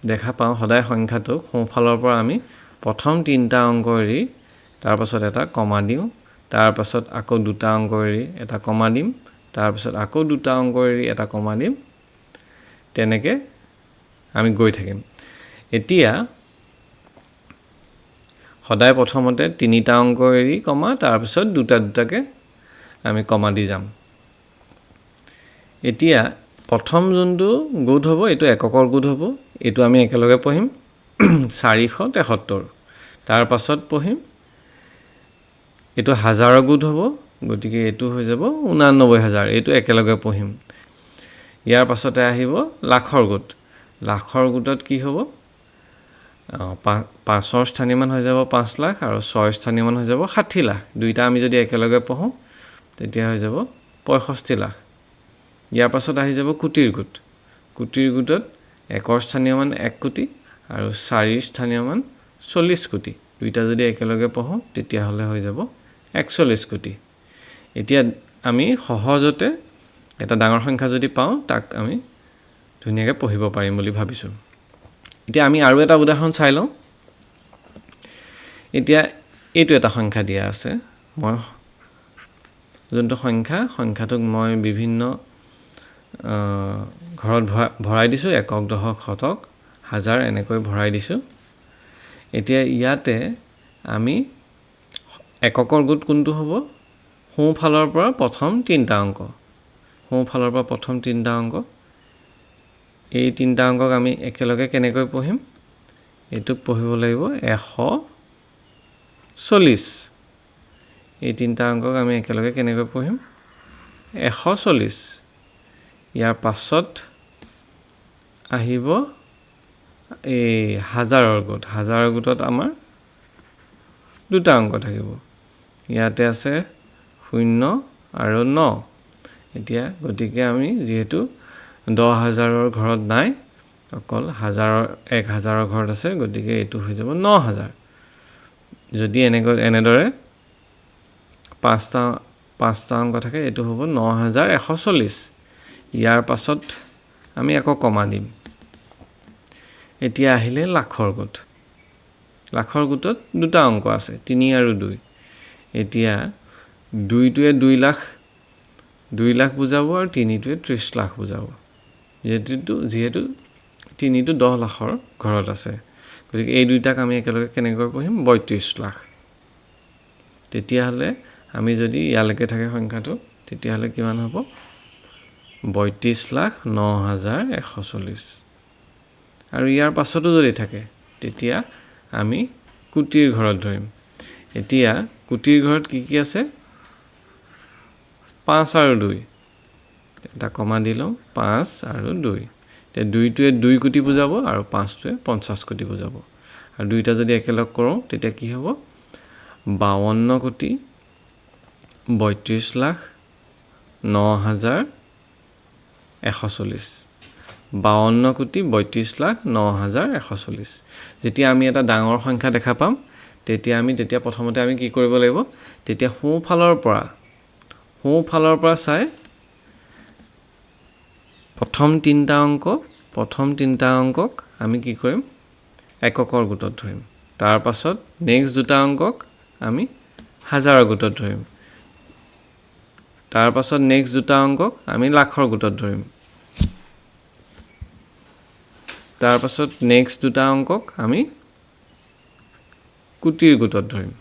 দেখা পাওঁ সদায় সংখ্যাটোক সোঁফালৰ পৰা আমি প্ৰথম ৩টা অংক এৰি তাৰ পাছত এটা কমা দিওঁ তাৰ পাছত আকৌ দুটা অংক এৰি এটা কমা দিম তাৰ পাছত আকৌ দুটা অংক এৰি এটা কমা দিম তেনেকৈ আমি গৈ থাকিম এতিয়া সদায় প্ৰথমতে ৩টা অংক এৰি কমা তাৰ পিছত দুটাকৈ আমি কমা দি যাম এতিয়া প্ৰথম যোনটো গোট হ'ব এইটো এককৰ গোট হ'ব এইটো আমি একেলগে পঢ়িম ৪৭৩ তাৰ পাছত পঢ়িম এইটো হাজাৰৰ গোট হ'ব গতিকে এইটো হৈ যাব ৮৯,০০০ এইটো একেলগে পঢ়িম ইয়াৰ পাছতে আহিব লাখৰ গোটত কি হ'ব ৫ৰ স্থানীয় মান হৈ যাব ৫ লাখ আৰু ৬ স্থানীয় মান হৈ যাব ৬০ লাখ দুইটা আমি যদি একেলগে পঢ়োঁ তেতিয়া হৈ যাব ৬৫ লাখ ইয়াৰ পাছত আহি যাব কোটিৰ গোটত ১ৰ স্থানীয় মান ১ কোটি আৰু ৪ৰ স্থানীয় মান ৪০ কোটি দুইটা যদি একেলগে পঢ়োঁ তেতিয়াহ'লে হৈ যাব ৪১ কোটি এতিয়া আমি সহজতে এটা ডাঙৰ সংখ্যা যদি পাওঁ তাক আমি ধুনীয়াকৈ পঢ়িব পাৰিম বুলি ভাবিছোঁ এতিয়া আমি আৰু এটা উদাহৰণ চাই লওঁ এতিয়া এইটো এটা সংখ্যা দিয়া আছে মই যোনটো সংখ্যাটোক মই বিভিন্ন ঘৰত ভৰাই দিছোঁ একক দশক শতক হাজাৰ এনেকৈ ভৰাই দিছোঁ এতিয়া ইয়াতে আমি এককৰ গোট কোনটো হ'ব সোঁফালৰ পৰা প্ৰথম ৩টা অংক এই ৩টা অংকক আমি একেলগে কেনেকৈ পঢ়িম এইটোক পঢ়িব লাগিব ১৪০ এই ৩টা অংকক আমি একেলগে কেনেকৈ পঢ়িম ১৪০ ইয়াৰ পাছত আহিব এই হাজাৰৰ গোটত আমাৰ দুটা অংক থাকিব ইয়াতে আছে ০ আৰু ৯ এতিয়া গতিকে আমি যিহেতু ১০,০০০ৰ ঘৰত নাই অকল ১,০০০ৰ ঘৰত আছে গতিকে এইটো হৈ যাব ৯,০০০ যদি এনেদৰে পাঁচটা অংক থাকে এইটো হ'ব ৯,১৪০ ইয়াৰ পাছত আমি আকৌ কমা দিম এতিয়া আহিলে লাখৰ গোটত দুটা অংক আছে ৩ আৰু ২ এতিয়া ২টোৱে ২ লাখ বুজাব আৰু ৩টোৱে ৩০ লাখ বুজাব যিহেতু ৩টো ১০ লাখৰ ঘৰত আছে গতিকে এই দুইটাক আমি একেলগে কেনেকৈ পঢ়িম ৩২ লাখ তেতিয়াহ'লে আমি যদি ইয়ালৈকে থাকে সংখ্যাটো তেতিয়াহ'লে কিমান হ'ব ৩২,০৯,১৪০ আৰু ইয়াৰ পাছতো যদি থাকে তেতিয়া আমি কোটিৰ ঘৰত ধৰিম এতিয়া কোটিৰ ঘৰত কি আছে ৫ আৰু ২ এটা কমা দি লওঁ ৫ আৰু ২ এতিয়া ২টোৱে ২ কোটি বুজাব আৰু ৫টোৱে ৫০ কোটি বুজাব আৰু দুইটা যদি একেলগ কৰোঁ তেতিয়া কি হ'ব ৫২ কোটি ৩২,০৯,১৪০ ৫২ কোটি ৩২,০৯,১৪০ যেতিয়া আমি এটা ডাঙৰ সংখ্যা দেখা পাম তেতিয়া প্ৰথমতে আমি কি কৰিব লাগিব তেতিয়া সোঁফালৰ পৰা চাই প্ৰথম ৩টা অংকক আমি কি কৰিম এককৰ গোটত ধৰিম তাৰ পাছত নেক্সট দুটা অংকক আমি হাজাৰৰ গোটত ধৰিম তাৰ পাছত নেক্সট দুটা অংকক আমি লাখৰ গোটত ধৰিম তাৰ পাছত নেক্সট দুটা অংকক আমি কোটিৰ গোটত ধৰিম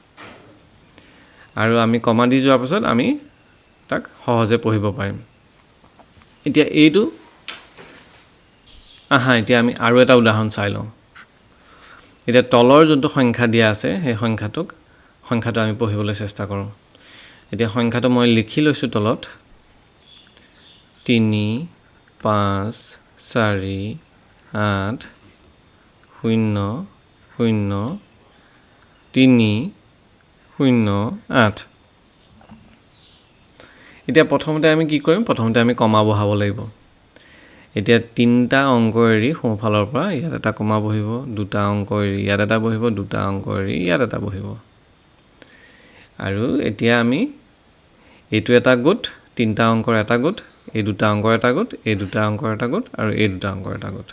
আৰু আমি কমা দি যোৱাৰ পাছত আমি তাক সহজে পঢ়িব পাৰিম এতিয়া এইটো এতিয়া আমি আৰু এটা উদাহৰণ চাই লওঁ এতিয়া তলৰ যোনটো সংখ্যা দিয়া আছে সেই সংখ্যাটো আমি পঢ়িবলৈ চেষ্টা কৰোঁ এতিয়া সংখ্যাটো মই লিখি লৈছোঁ তলত 3 5 4 8 0 0 3 0 8 এতিয়া প্ৰথমতে আমি কি কৰিম প্ৰথমতে আমি কমা বহাব লাগিব এতিয়া তিনটা অংক এৰি সোঁফালৰ পৰা ইয়াত এটা কমা বহিব দুটা অংক এৰি ইয়াত এটা বহিব দুটা অংক এৰি ইয়াত এটা বহিব আৰু এতিয়া আমি এইটো এটা গোট তিনটা অংকৰ এটা গোট এই দুটা অংকৰ এটা গোট এই দুটা অংকৰ এটা গোট আৰু এই দুটা অংকৰ এটা গোট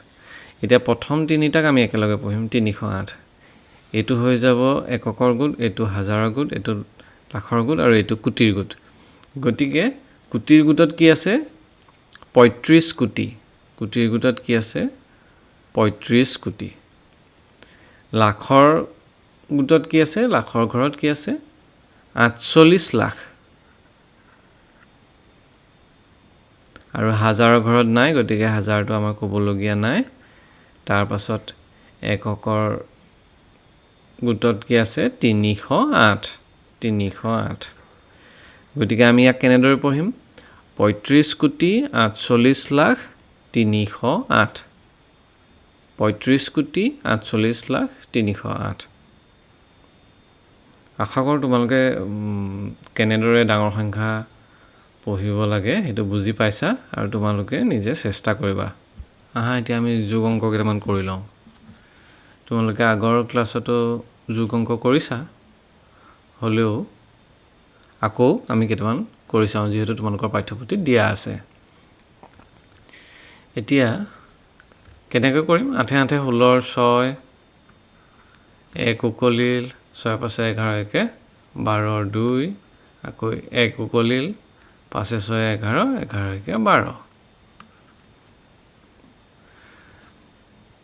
এতিয়া প্ৰথম তিনিটাক আমি একেলগে পঢ়িম 308 এইটো হৈ যাব এককৰ গোট এইটো হাজাৰৰ গোট এইটো লাখৰ গোট আৰু এইটো কোটিৰ গোট গতিকে কোটিৰ গোটত কি আছে 35 কোটি কোটিৰ গোটত কি আছে 35 কোটি লাখৰ গোটত কি আছে লাখৰ ঘৰত কি আছে 48 লাখ আৰু হাজাৰৰ ঘৰত নাই গতিকে হাজাৰটো আমাৰ ক'বলগীয়া নাই তাৰ পাছত এককৰ গোটত কি আছে 308 গতিকে আমি ইয়াক কেনেদৰে পঢ়িম 35 কোটি 48 লাখ 308 35 কোটি 48 লাখ 308 আশা কৰোঁ তোমালোকে কেনেদৰে ডাঙৰ সংখ্যা পঢ়িব লাগে সেইটো বুজি পাইছা আৰু তোমালোকে নিজে চেষ্টা কৰিবা এতিয়া আমি যোগ অংক কেইটামান কৰি লওঁ তোমালোকে আগৰ ক্লাছতো যোগ অংক কৰিছা হ'লেও আকৌ আমি কেইটামান কৰি চাওঁ যিহেতু তোমালোকৰ পাঠ্যপুথিত দিয়া আছে এতিয়া কেনেকৈ কৰিম 8 8 16 6 1 উকলিল 6 5 11 1 12 2 আকৌ 1 উকলিল 5 6 11 11 1 12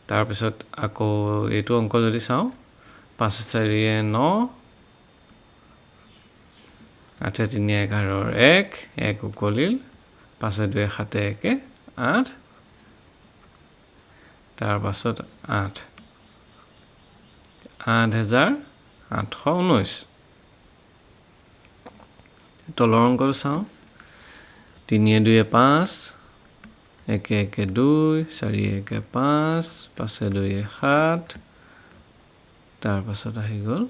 তাৰপিছত আকৌ এইটো অংক যদি চাওঁ 5 4 9 8 3 11 1 1 উকলিল 5 2 7 1 8 তাৰপাছত 8 8819 তলৰ অংকটো চাওঁ 3 2 5 1 1 2 4 1 5 5 2 7 তাৰপাছত আহি গ'ল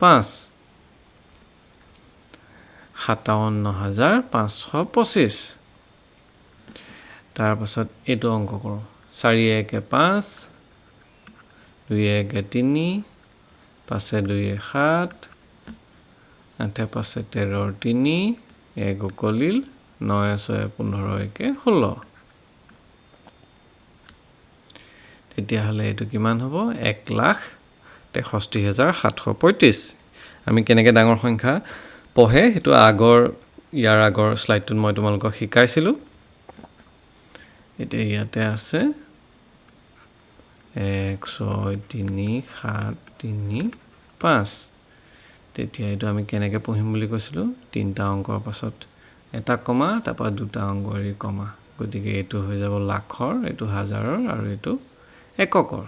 5 57525 তাৰপাছত এইটো অংক কৰোঁ 4 1 5 2 1 3 5 2 7 8 5 13 3 1 উকলিল 9 6 15 1 16 তেতিয়াহ'লে এইটো কিমান হ'ব 1,63,735 আমি কেনেকৈ ডাঙৰ সংখ্যা পঢ়ে সেইটো ইয়াৰ আগৰ স্লাইডটোত মই তোমালোকক শিকাইছিলোঁ এতিয়া ইয়াতে আছে 1 6 3 7 3 5 তেতিয়া এইটো আমি কেনেকৈ পঢ়িম বুলি কৈছিলোঁ তিনটা অংকৰ পাছত এটা কমা তাৰপৰা দুটা অংক এৰি কমা গতিকে এইটো হৈ যাব লাখৰ এইটো হাজাৰৰ আৰু এইটো এককৰ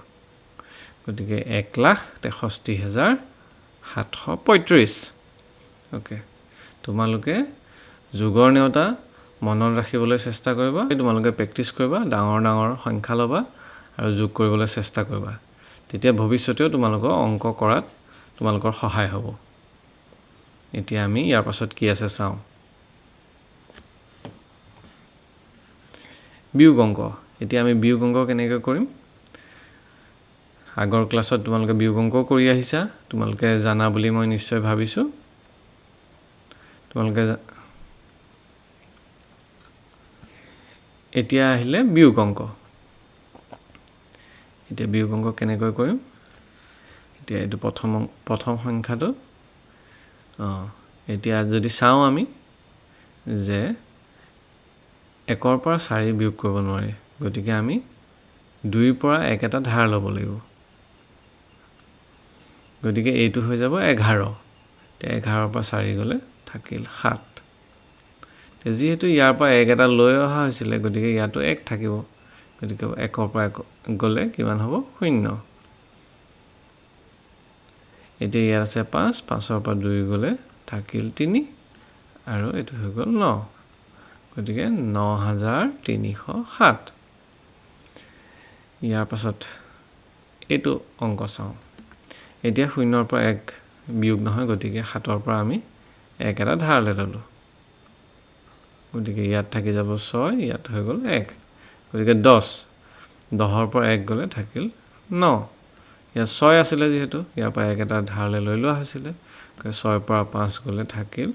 গতিকে 1,63,735 ওকে তোমালোকে যোগৰ নেওতা মনত ৰাখিবলৈ চেষ্টা কৰিবা তোমালোকে প্ৰেক্টিছ কৰিবা ডাঙৰ ডাঙৰ সংখ্যা ল'বা আৰু যোগ কৰিবলৈ চেষ্টা কৰিবা তেতিয়া ভৱিষ্যতেও তোমালোকৰ অংক কৰাত তোমালোকৰ সহায় হ'ব এতিয়া আমি ইয়াৰ পাছত কি আছে চাওঁ বিয়োগ অংক এতিয়া আমি বিয়োগ অংক কেনেকৈ কৰিম আগৰ ক্লাছত তোমালোকে বিয়োগ অংক কৰি আহিছা তোমালোকে জানা বুলি মই নিশ্চয় ভাবিছোঁ তোমালোকে এতিয়া আহিলে বিয়োগ অংক এতিয়া বিয়োগ অংক কেনেকৈ কৰিম এতিয়া এইটো প্ৰথম সংখ্যাটো এতিয়া যদি চাওঁ আমি যে 1 পৰা 4 বিয়োগ কৰিব নোৱাৰি গতিকে আমি 2 পৰা 1 এটা ধাৰ ল'ব লাগিব গতিকে এইটো হৈ যাব 11 তে 11 পৰা 4 গ'লে থাকিল 7 তে যিহেতু ইয়াৰ পৰা 1 এটা লৈ অহা হৈছিলে গতিকে ইয়াতো 1 থাকিব গতিকে 1 ৰ পৰা 1 গ'লে কিমান হ'ব 0 এতিয়া ইয়াৰ আছে 5 5 ৰ পৰা 2 গ'লে থাকিল 3 আৰু এইটো হৈ গ'ল 9 গতিকে 9307 ইয়াৰ পাছত এইটো অংক চাওঁ এতিয়া 0 ৰ পৰা 1 বিয়োগ নহয় গতিকে 7 ৰ পৰা আমি 1 এটা ধাৰলৈ ল'লোঁ গতিকে ইয়াত থাকি যাব 6 ইয়াত হৈ গ'ল 1 গতিকে 10 10 ৰ পৰা 1 গ'লে থাকিল 9 ইয়াত 6 আছিলে যেহেতু ইয়াৰ পৰা 1 এটা ধাৰলৈ লৈ লোৱা হৈছিলে 6 ৰ পৰা 5 গ'লে থাকিল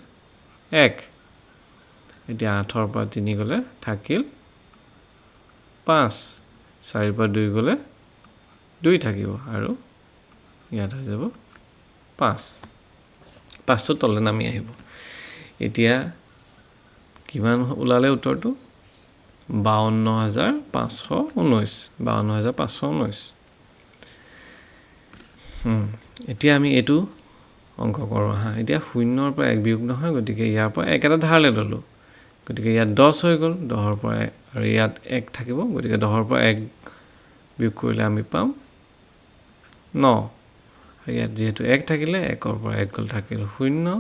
1 এতিয়া 8 ৰ পৰা 3 গ'লে থাকিল 5 4 ৰ পৰা 2 গ'লে 2 থাকিব আৰু ইয়াত হৈ যাব 5 5টো তললৈ নামি আহিব এতিয়া কিমান ওলালে উত্তৰটো 52519 52519 এতিয়া আমি এইটো অংক কৰোঁ হা এতিয়া 0 ৰ পৰা 1 বিয়োগ নহয় গতিকে ইয়াৰ পৰা 1 এটা ধাৰলৈ ল'লোঁ গতিকে ইয়াত 10 হৈ গ'ল 10 ৰ পৰা আৰু ইয়াত 1 থাকিব গতিকে 10 ৰ পৰা 1 বিয়োগ কৰিলে আমি পাম 9 ইয়াত যেহেতু 1 থাকিলে 1 ৰ পৰা 1 গ'ল থাকিল 0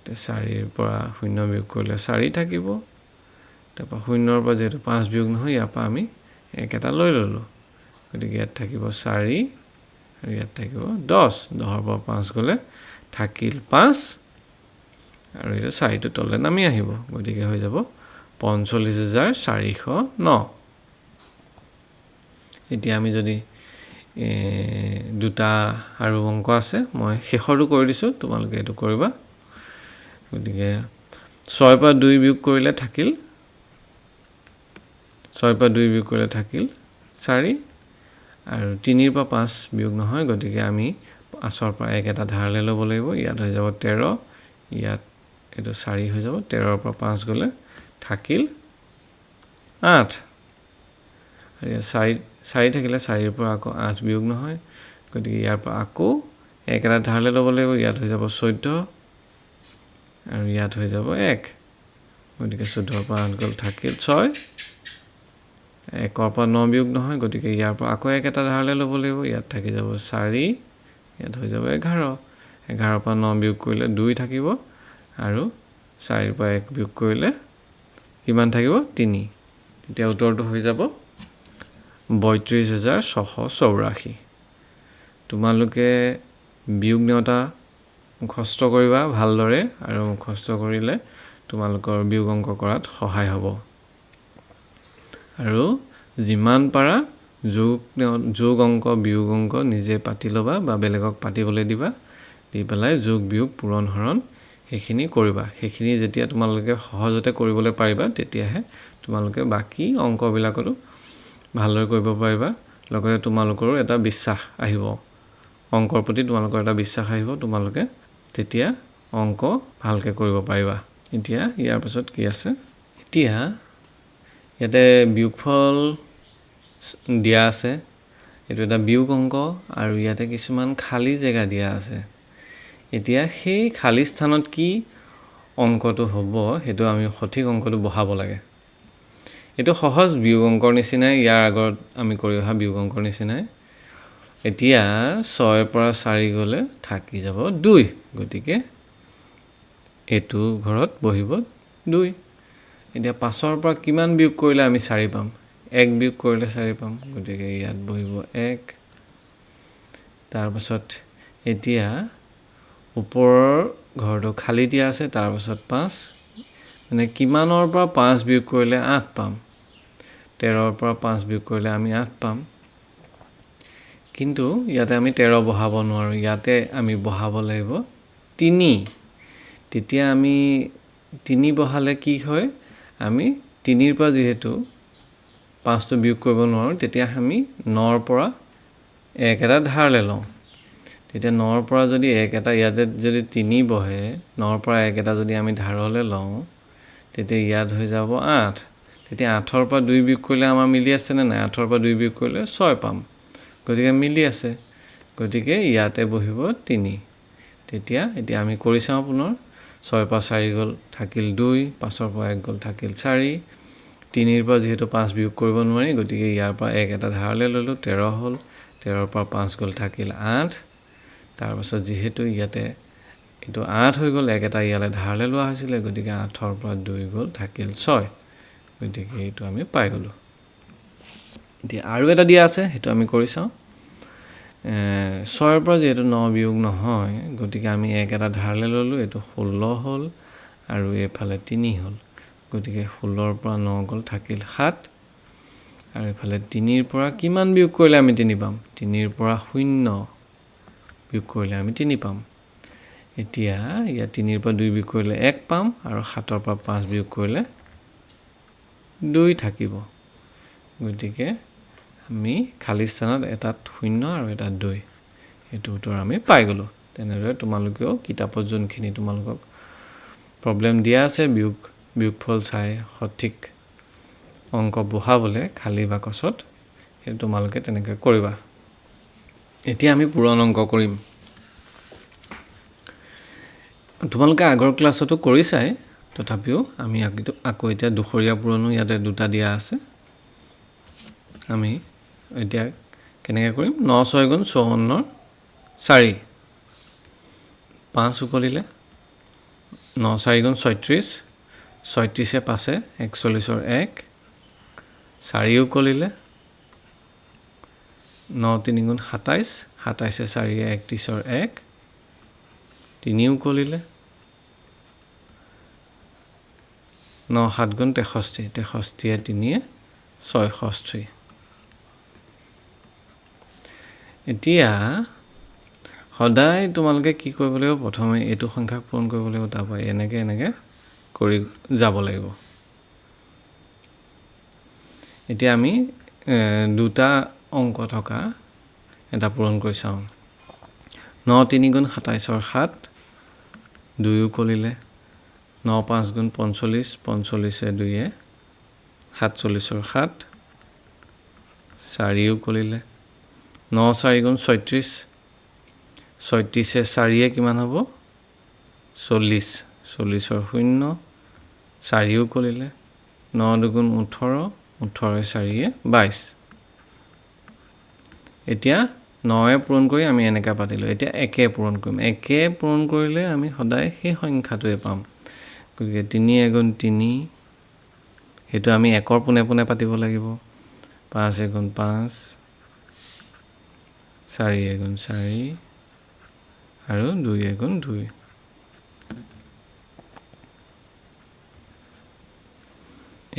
তে 4 ৰ পৰা 0 বিয়োগ কৰিলে 4 থাকিব তাৰপৰা 0 ৰ পৰা যেহেতু 5 বিয়োগ নহয় ইয়াৰ পৰা আমি 1 এটা লৈ ল'লোঁ গতিকে ইয়াত থাকিব 4 আৰু ইয়াত থাকিব 10 10 ৰ পৰা 5 গ'লে থাকিল 5 আৰু এইটো 4টো তললৈ নামি আহিব গতিকে হৈ যাব 45409 এতিয়া আমি যদি দুটা আৰু অংক আছে মই শেষৰটো কৰি দিছোঁ তোমালোকে এইটো কৰিবা গতিকে 6 পৰা 2 বিয়োগ কৰিলে থাকিল 6 পৰা 2 বিয়োগ কৰিলে থাকিল 4 আৰু 3 ৰ পৰা 5 বিয়োগ নহয় গতিকে আমি 5 ৰ পৰা 1 এটা ধাৰলৈ ল'ব লাগিব ইয়াত হৈ যাব 13 ইয়াত এইটো 4 হৈ যাব 13 ৰ পৰা 5 গ'লে থাকিল 8 আৰু 4 থাকিলে 4 ৰ পৰা আকৌ 8 বিয়োগ নহয় গতিকে ইয়াৰ পৰা আকৌ 1 এটা ধাৰলৈ ল'ব লাগিব ইয়াত হৈ যাব 14 আৰু ইয়াত হৈ যাব 1 গতিকে 14 ৰ পৰা 8 গ'ল থাকিল 6 1 ৰ পৰা 9 বিয়োগ নহয় গতিকে ইয়াৰ পৰা আকৌ 1 এটা ধাৰলৈ ল'ব লাগিব ইয়াত থাকি যাব 4 ইয়াত হৈ যাব 11 11 ৰ পৰা 9 বিয়োগ কৰিলে 2 থাকিব আৰু 4 ৰ পৰা 1 বিয়োগ কৰিলে কিমান থাকিব 3 তেতিয়া উত্তৰটো হৈ যাব 32684 তোমালোকে বিয়োগ নেওতা মুখস্থ কৰিবা ভালদৰে আৰু মুখস্থ কৰিলে তোমালোকৰ বিয়োগ অংক কৰাত সহায় হ'ব আৰু যিমান পাৰা যোগ অংক বিয়োগ অংক নিজে পাতি ল'বা বা বেলেগক পাতিবলৈ দিবা দি পেলাই যোগ বিয়োগ পূৰণ হৰণ সেইখিনি কৰিবা সেইখিনি যেতিয়া তোমালোকে সহজতে কৰিবলৈ পাৰিবা তেতিয়াহে তোমালোকে বাকি অংকবিলাকতো ভালদৰে কৰিব পাৰিবা লগতে তোমালোকৰো এটা বিশ্বাস আহিব অংকৰ প্ৰতি তোমালোকৰ এটা বিশ্বাস আহিব তোমালোকে তেতিয়া অংক ভালকৈ কৰিব পাৰিবা এতিয়া ইয়াৰ পাছত কি আছে এতিয়া ইয়াতে বিয়োগফল দিয়া আছে এইটো এটা বিয়োগ অংক আৰু ইয়াতে কিছুমান খালী জেগা দিয়া আছে এতিয়া সেই খালী স্থানত কি অংকটো হ'ব সেইটো আমি সঠিক অংকটো বহাব লাগে এইটো সহজ বিয়োগ অংকৰ নিচিনাই ইয়াৰ আগত আমি কৰি অহা বিয়োগ অংকৰ নিচিনাই এতিয়া 6 পৰা 4 গ'লে থাকি যাব 2 গতিকে এইটো ঘৰত বহিব 2 এতিয়া 5 ৰ পৰা কিমান বিয়োগ কৰিলে আমি 4 পাম 1 বিয়োগ কৰিলে 4 পাম গতিকে ইয়াত বহিব 1 তাৰপাছত এতিয়া ওপৰৰ ঘৰটো খালী দিয়া আছে তাৰপাছত 5 মানে কিমানৰ পৰা 5 বিয়োগ কৰিলে 8 পাম 13 ৰ পৰা 5 বিয়োগ কৰিলে আমি 8 পাম কিন্তু ইয়াতে আমি 13 বহাব নোৱাৰোঁ ইয়াতে আমি বহাব লাগিব 3 তেতিয়া আমি 3 বহালে কি হয় আমি 3 ৰ পৰা যেহেতু 5টো বিয়োগ কৰিব নোৱাৰোঁ তেতিয়া আমি 9 ৰ পৰা 1 এটা ধাৰলৈ লওঁ তেতিয়া 9 ৰ পৰা যদি 1 এটা ইয়াতে যদি 3 বহে 9 ৰ পৰা 1 এটা যদি আমি ধাৰলৈ লওঁ তেতিয়া ইয়াত হৈ যাব 8 তেতিয়া 8 ৰ পৰা 2 বিয়োগ কৰিলে আমাৰ মিলি আছে নে নাই 8 ৰ পৰা 2 বিয়োগ কৰিলে 6 পাম গতিকে মিলি আছে গতিকে ইয়াতে বহিব 3 তেতিয়া এতিয়া আমি কৰি চাওঁ পুনৰ 6 পৰা 4 গ'ল থাকিল 2 5 পৰা 1 গ'ল থাকিল 4 3 পৰা যেহেতু 5 বিয়োগ কৰিব নোৱাৰি গতিকে ইয়াৰ পৰা 1 এটা ধাৰলৈ ললো 13 হ'ল 13 পৰা 5 গ'ল থাকিল 8 তাৰ পাছত যেহেতু ইয়াতে এটো 8 হৈ গ'ল 1 এটা ইয়ালে ধাৰলৈ লোৱা হৈছিল গতিকে 8 পৰা 2 গ'ল থাকিল 6 গতিকে এইটো আমি পাই গলো এতিয়া আৰু এটা দিয়া আছে হেতু আমি কৰি চাওঁ 6 পৰা যেহেতু 9 বিয়োগ নহয় গতিকে আমি 1 এটা ধাৰলৈ ললো এটো 16 হ'ল আৰু এফালে 3 হ'ল গতিকে 16 পৰা 9 গ'ল থাকিল 7 আৰু এফালে 3 পৰা কিমান বিয়োগ কৰিলে আমি 3 পাম 3 পৰা 0 বিয়োগ কৰিলে আমি 3 পাম এতিয়া ইয়া 3 পৰা 2 বিয়োগ কৰিলে 1 পাম আৰু 7 পৰা 5 বিয়োগ কৰিলে 2 থাকিব গতিকে আমি খালি স্থানত এটাত 0 আৰু এটাত 2 এটো উত্তৰ আমি পাই গলো তেনেদৰে তোমালোকেও কিতাপত যোনখিনি তোমালোকক প্ৰবলেম দিয়া আছে বিয়োগফল চাই সঠিক অংক বহাবলে খালি বাকচত এই তোমালোকে তেনেকৈ কৰিবা এতিয়া আমি পূৰণ অংক কৰিম তোমালোকে আগৰ ক্লাছতো কৰিছাই তথাপিও আমি আকৌ এতিয়া দুখৰীয়া পূৰণো ইয়াতে দুটা দিয়া আছে আমি এতিয়া কেনেকৈ কৰিম 9 6 গুণ 54 4 5 উকলিলে 9 4 গুণ 36 36 এ 5 41 1 4 উকলিলে 9 3 গুণ 27 27 4 31 1 3 উকলিলে 9 7 গুণ 63 63 3 66 এতিয়া সদায় তোমালোকে কি কৰিব লাগিব প্ৰথমে এটো সংখ্যা পূৰণ কৰিব লাগিব তাৰপৰা এনেকে কৰি যাব লাগিব এতিয়া আমি দুটা অংক থকা এটা পূৰণ কৰি চাওঁ 9 3 গুণ 27 7 2 উকলিলে 9 5 গুণ 45 45 2 47 7 4 উকলিলে 9 4 গুণ 36 36 4 কিমান হ'ব 40 40 0 4 উকলিলে 9 2 গুণ 18 18 4 22 এতিয়া 9 পূৰণ কৰি আমি এনেকা পাতিলো এতিয়া 1 পূৰণ কৰিম 1 পূৰণ কৰিলে আমি সদায় সেই সংখ্যাটোৱে পাম গতিকে 3 গুণ 3 হেতু আমি 1 পোনে পোনে পাতিব লাগিব 5 গুণ 5 4 গুণ 4 আৰু 2 গুণ 2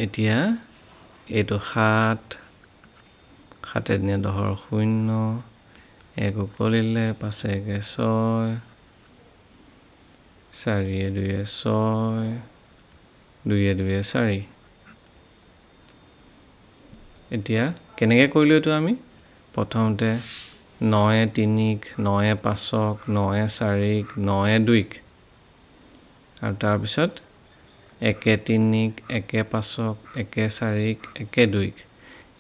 এতিয়া এটো 7 7 দিনে 10 0 1 উকলিলে 5 1 6 4 2 6 2 2 4 এতিয়া কেনেকৈ কৰিলো এটো আমি প্ৰথমতে 9 3 9 5 9 4 9 2 আৰু তাৰ পিছত 1 3 1 5 1 4 1 2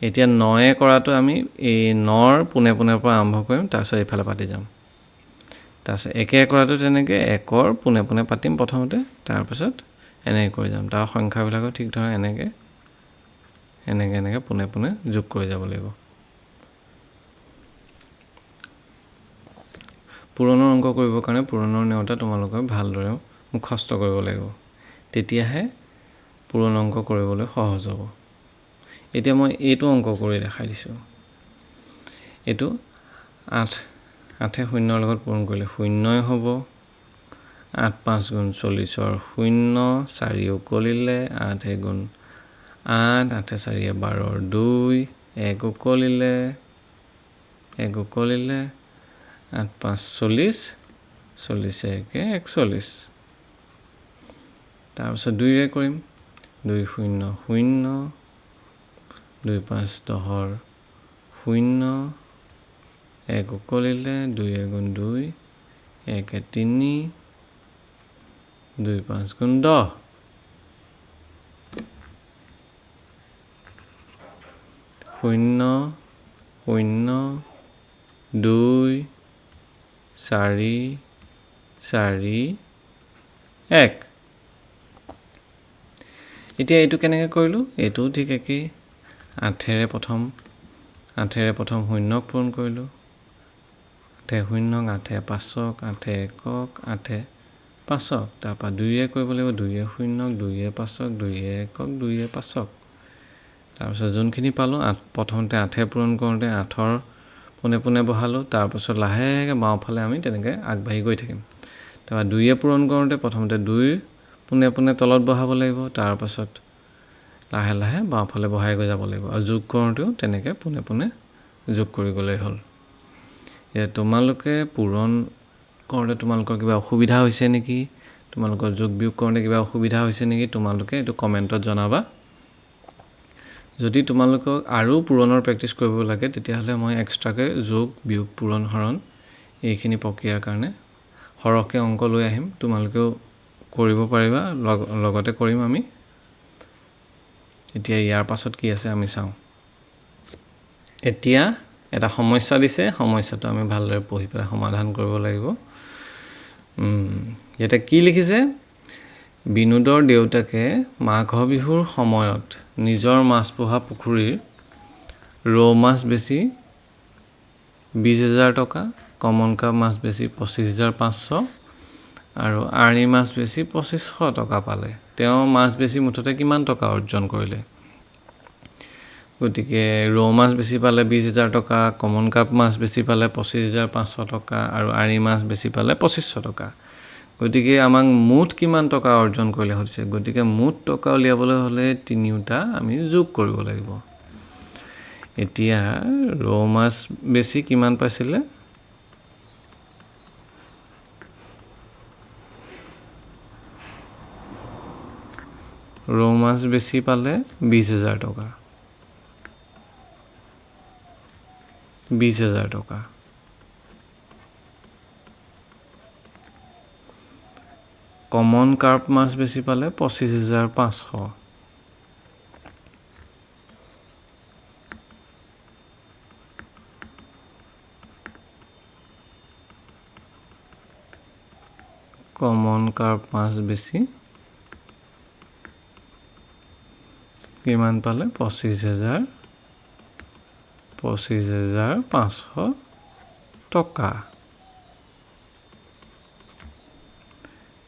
এতিয়া 9 কৰাটো আমি এই 9ৰ পুনে পুনে পৰা আৰম্ভ কৰিম তাৰ পিছত ইফালে পাতি যাম তাৰ পিছত 1 কৰাটো তেনেকৈ 1ৰ পুনে পুনে পাতিম প্ৰথমতে তাৰ পিছত এনেকৈ কৰি যাম তাৰ সংখ্যাবিলাক ঠিক ধৰা এনেকৈ পুনে পুনে যোগ কৰি যাব লাগিব পূৰণৰ অংক কৰিবৰ কাৰণে পূৰণৰ নেওতা তোমালোকে ভালদৰে মুখস্থ কৰিব লাগিব তেতিয়াহে পূৰণ অংক কৰিবলৈ সহজ হ'ব এতিয়া মই এইটো অংক কৰি দেখাই দিছো এইটো 8 8 0 লগত পূৰণ কৰিলে 0 হ'ব 8 5 গুণ 40 0 4 উকলিলে 8 গুণ 8 8 4 12 2 1 উকলিলে 1 উকলিলে 8 5 40 40 1 41 তাৰপিছত 2 ৰে কৰিম 2 0 0 2 5 10 0 1 উকলিলে 2 গুণ 2 1 3 2 5 গুণ 10 0 0 2 4 4 1 এতিয়া এইটো কেনেকৈ কৰিলোঁ এইটো ঠিক একেই 8ৰে প্ৰথম শূন্যক পূৰণ কৰিলোঁ 8 শূন্যক 8 5ক 8 1ক 8 5ক তাৰপৰা 2য়ে কৰিব লাগিব 2 শূন্যক 2 5ক 2 1ক 2 5ক তাৰপিছত যোনখিনি পালোঁ প্ৰথমতে 8 পূৰণ কৰোঁতে 8ৰ পোনে পোনে বহালোঁ তাৰপিছত লাহেকৈ বাওঁফালে আমি তেনেকৈ আগবাঢ়ি গৈ থাকিম তাৰপৰা 2য়ে পূৰণ কৰোঁতে প্ৰথমতে 2ৰ পোনে পোনে তলত বহাব লাগিব তাৰপাছত লাহে লাহে বাওঁফালে বহাই গৈ যাব লাগিব আৰু যোগ কৰোঁতেও তেনেকৈ পোনে পোনে যোগ কৰি গ'লেই হ'ল এতিয়া তোমালোকে পূৰণ কৰোঁতে তোমালোকৰ কিবা অসুবিধা হৈছে নেকি তোমালোকৰ যোগ বিয়োগ কৰোঁতে কিবা অসুবিধা হৈছে নেকি তোমালোকে এইটো কমেণ্টত জনাবা যদি তোমালোকক আৰু পূৰণৰ প্ৰেক্টিছ কৰিব লাগে তেতিয়াহ'লে মই এক্সট্ৰাকৈ যোগ বিয়োগ পূৰণ হৰণ এইখিনি প্ৰক্ৰিয়াৰ কাৰণে সৰহকৈ অংক লৈ আহিম তোমালোকেও কৰিব পাৰিবা লগতে কৰিম আমি এতিয়া ইয়াৰ পাছত কি আছে আমি চাওঁ এতিয়া এটা সমস্যা দিছে সমস্যাটো আমি ভালদৰে পঢ়ি পেলাই সমাধান কৰিব লাগিব ইয়াতে কি লিখিছে বিনোদৰ দেউতাকে মাঘ বিহুৰ সময়ত নিজৰ মাছ পোহা পুখুৰীৰ ৰৌ মাছ বেছি 20,000 টকা কমন কাপ মাছ বেছি 25,500 আৰু আৰি মাছ বেছি 2,500 টকা পালে তেওঁ মাছ বেছি মুঠতে কিমান টকা অৰ্জন কৰিলে গতিকে ৰৌ মাছ বেছি পালে 20,000 টকা কমন কাপ মাছ বেছি পালে 25,500 টকা আৰু আৰি মাছ বেছি পালে 2,500 টকা গতিকে আমাক মুঠ কিমান টকা অৰ্জন কৰিলে হৈছে গতিকে মুঠ টকা উলিয়াবলৈ হ'লে তিনিওটা আমি যোগ কৰিব লাগিব এতিয়া ৰৌ মাছ বেছি কিমান পাইছিলে ৰৌ মাছ বেছি পালে 20,000 টকা 20,000 টকা কমন কাৰ্প মাছ বেছি পালে 25,500 কমন কাৰ্প মাছ বেছি কিমান পালে 25,500 টকা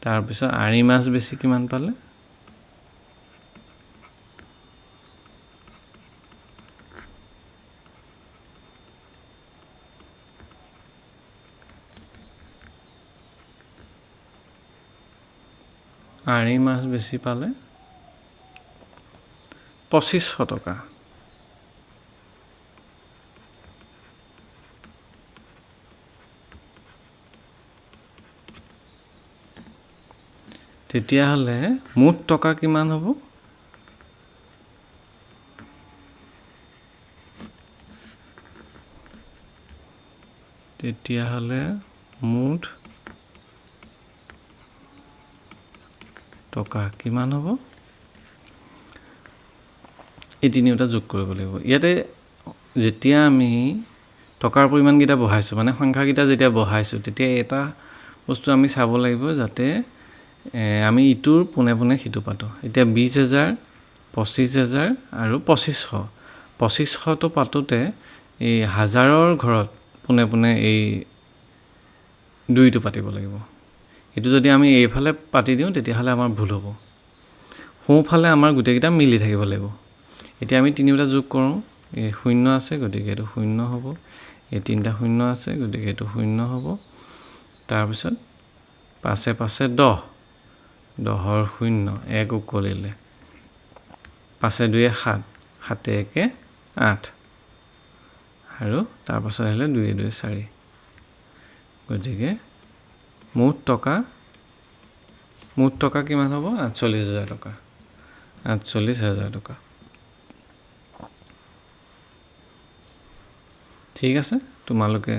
তাৰপিছত আৰি মাছ বেছি কিমান পালে আৰি মাছ বেছি পালে 2,500 টকা তেতিয়াহ'লে মুঠ টকা কিমান হ'ব তেতিয়াহ'লে মুঠ টকা কিমান হ'ব এই তিনিওটা যোগ কৰিব লাগিব ইয়াতে যেতিয়া আমি টকাৰ পৰিমাণকেইটা বঢ়াইছোঁ মানে সংখ্যাকেইটা যেতিয়া বঢ়াইছোঁ তেতিয়া এটা বস্তু আমি চাব লাগিব যাতে আমি ইটোৰ পোনে পোনে সিটো পাতো এতিয়া 20,000 25,000 আৰু 2,500টো পাতোতে এই হাজাৰৰ ঘৰত পোনে পোনে এই দুইটো পাতিব লাগিব এইটো যদি আমি এইফালে পাতি দিওঁ তেতিয়াহ'লে আমাৰ ভুল হ'ব সোঁফালে আমাৰ গোটেইকেইটা মিলি থাকিব লাগিব এতিয়া আমি তিনিটা যোগ কৰোঁ এই শূন্য আছে গতিকে এইটো শূন্য হ'ব এই তিনিটা শূন্য আছে গতিকে এইটো শূন্য হ'ব তাৰপিছত পাছে পাছে 10 10ৰ শূন্য 1 উকলিলে পাছে 2 7 7 1 8 আৰু তাৰপাছত আহিলে 2 2 4 গতিকে মুঠ টকা কিমান হ'ব 48,000 টকা 48,000 টকা ঠিক আছে তোমালোকে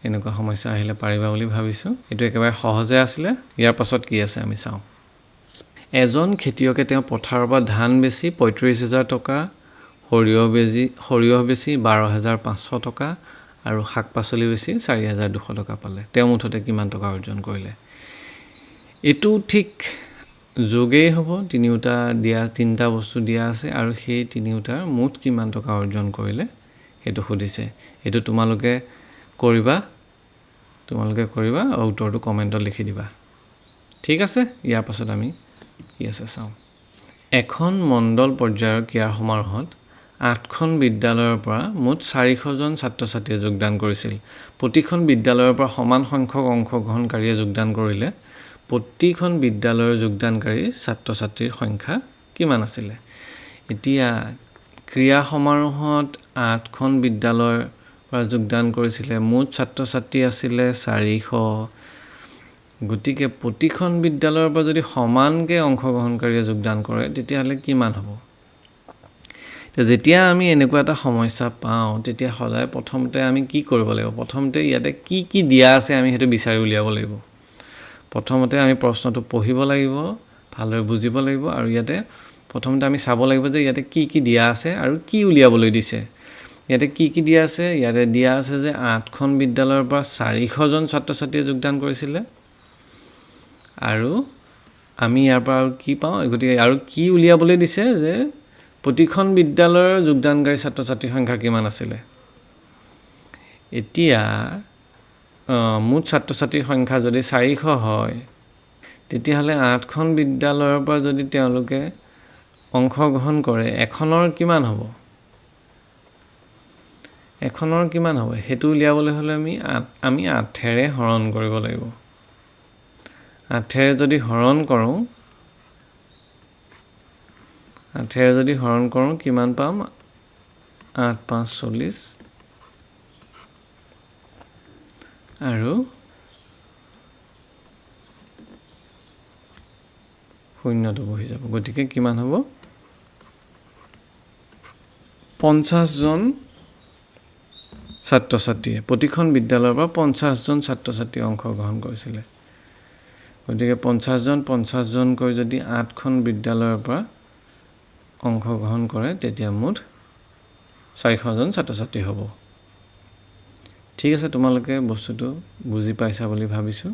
এনেকুৱা সমস্যা আহিলে পাৰিবা বুলি ভাবিছোঁ এইটো একেবাৰে সহজে আছিলে ইয়াৰ পাছত কি আছে আমি চাওঁ এজন খেতিয়কে তেওঁ পথাৰৰ পৰা ধান বেছি 35,000 টকা সৰিয়হ বেছি 12,500 টকা আৰু শাক পাচলি বেছি 4200 টকা পালে তেওঁ মুঠতে কিমান টকা অৰ্জন কৰিলে এটো ঠিক যোগেই হ'ব তিনিটা বস্তু দিয়া আছে আৰু সেই তিনিটাৰ মুঠ কিমান টকা অৰ্জন কৰিলে হেতু খুদিছে এটো তোমালোকে কৰিবা আৰু উত্তৰটো কমেন্টত লিখি দিবা ঠিক আছে ইয়াৰ পাছত আমি কি আছে চাওঁ এখন মণ্ডল পৰ্যায়ৰ ক্ৰীড়া সমাৰোহত 8খন বিদ্যালয়ৰ পৰা মুঠ 400 জন ছাত্ৰ-ছাত্ৰীয়ে যোগদান কৰিছিল প্ৰতিখন বিদ্যালয়ৰ পৰা সমান সংখ্যক অংশগ্ৰহণকাৰীয়ে যোগদান কৰিলে প্ৰতিখন বিদ্যালয়ৰ যোগদানকাৰী ছাত্ৰ-ছাত্ৰীৰ সংখ্যা কিমান আছিল এতিয়া ক্ৰীড়া সমাৰোহত 8খন বিদ্যালয়ৰ পৰা যোগদান কৰিছিল মুঠ ছাত্ৰ-ছাত্ৰী আছিল 400 গতিকে প্ৰতিখন বিদ্যালয়ৰ পৰা যদি সমানকে অংশগ্ৰহণকাৰীয়ে যোগদান কৰে তেতিয়া হলে কিমান হ'ব যেতিয়া আমি এনেকুৱা এটা সমস্যা পাওঁ তেতিয়া সদায় প্ৰথমতে আমি কি কৰিব লাগিব প্ৰথমতে ইয়াতে কি দিয়া আছে আমি হেতু বিচাৰি উলিয়াব লাগিব প্ৰথমতে আমি প্ৰশ্নটো পঢ়িব লাগিব ভালদৰে বুজিব লাগিব আৰু ইয়াতে প্ৰথমতে আমি চাব লাগিব যে ইয়াতে কি দিয়া আছে আৰু কি উলিয়াবলৈ দিছে ইয়াতে কি দিয়া আছে ইয়াতে দিয়া আছে যে 8খন বিদ্যালয়ৰ পৰা 400 জন ছাত্ৰ-ছাত্ৰীয়ে যোগদান কৰিছিল আৰু আমি ইয়াৰ পৰা কি পাওঁ গতিকে আৰু কি উলিয়াবলৈ দিছে যে প্ৰতিখন বিদ্যালয়ৰ যোগদানকাৰী ছাত্ৰ-ছাত্ৰীৰ সংখ্যা কিমান আছিল এতিয়া মুঠ ছাত্ৰ-ছাত্ৰীৰ সংখ্যা যদি 400 হয় তেতিয়া হলে 8খন বিদ্যালয়ৰ পৰা যদি তেওঁলোকে অংশগ্ৰহণ কৰে এখনৰ কিমান হ'ব হেতু উলিয়াবলৈ হলে আমি 8 ৰে হৰণ কৰিব লাগিব 8 ৰে যদি হৰণ কৰোঁ কিমান পাম 8 5 40 আৰু শূন্যটো বহি যাব গতিকে কিমান হ'ব 50 জন ছাত্ৰ-ছাত্ৰীয়ে প্ৰতিখন বিদ্যালয়ৰ পৰা 50 জন ছাত্ৰ-ছাত্ৰী অংশগ্ৰহণ কৰিছিল গতিকে 50 জন কৈ যদি 8খন বিদ্যালয়ৰ পৰা অংশগ্ৰহণ কৰে তেতিয়া মুঠ 400 জন ছাত্ৰ-ছাত্ৰী হ'ব ঠিক আছে তোমালোকে বস্তুটো বুজি পাইছা বুলি ভাবিছো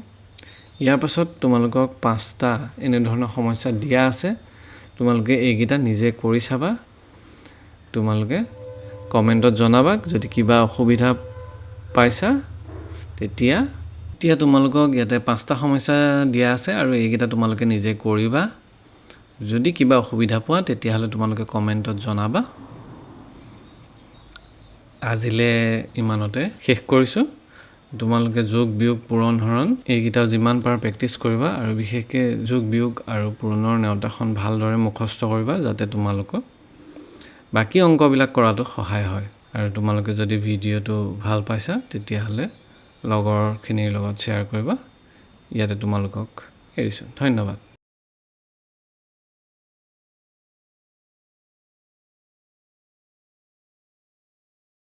ইয়াৰ পাছত তোমালোকক 5টা এনে ধৰণৰ সমস্যা দিয়া আছে তোমালোকে এইগিটা নিজে কৰি চাবা তোমালোকে কমেন্টত জনাবা যদি কিবা অসুবিধা পাইছা তেতিয়া তোমালোকক ইয়াতে 5টা সমস্যা দিয়া আছে আৰু এইগিটা তোমালোকে নিজে কৰিবা যদি কিবা অসুবিধা পোৱা তেতিয়া হলে তোমালোকে কমেন্টত জনাবা আজিলে ইমানতে শেষ কৰিছো তোমালোকে যোগ বিয়োগ পূৰণ হৰণ এইগিটা যিমান পাৰ প্ৰেক্টিস কৰিবা আৰু বিশেষকৈ যোগ বিয়োগ আৰু পূৰণৰ নেওতাখন ভালদৰে মুখস্থ কৰিবা যাতে তোমালোকক বাকি অংকবিলাক কৰাটো সহায় হয় আৰু তোমালোকে যদি ভিডিওটো ভাল পাইছা তেতিয়া হলে লগৰখিনিৰ লগত শ্বেয়াৰ কৰিবা ইয়াতে তোমালোকক এৰিছো ধন্যবাদ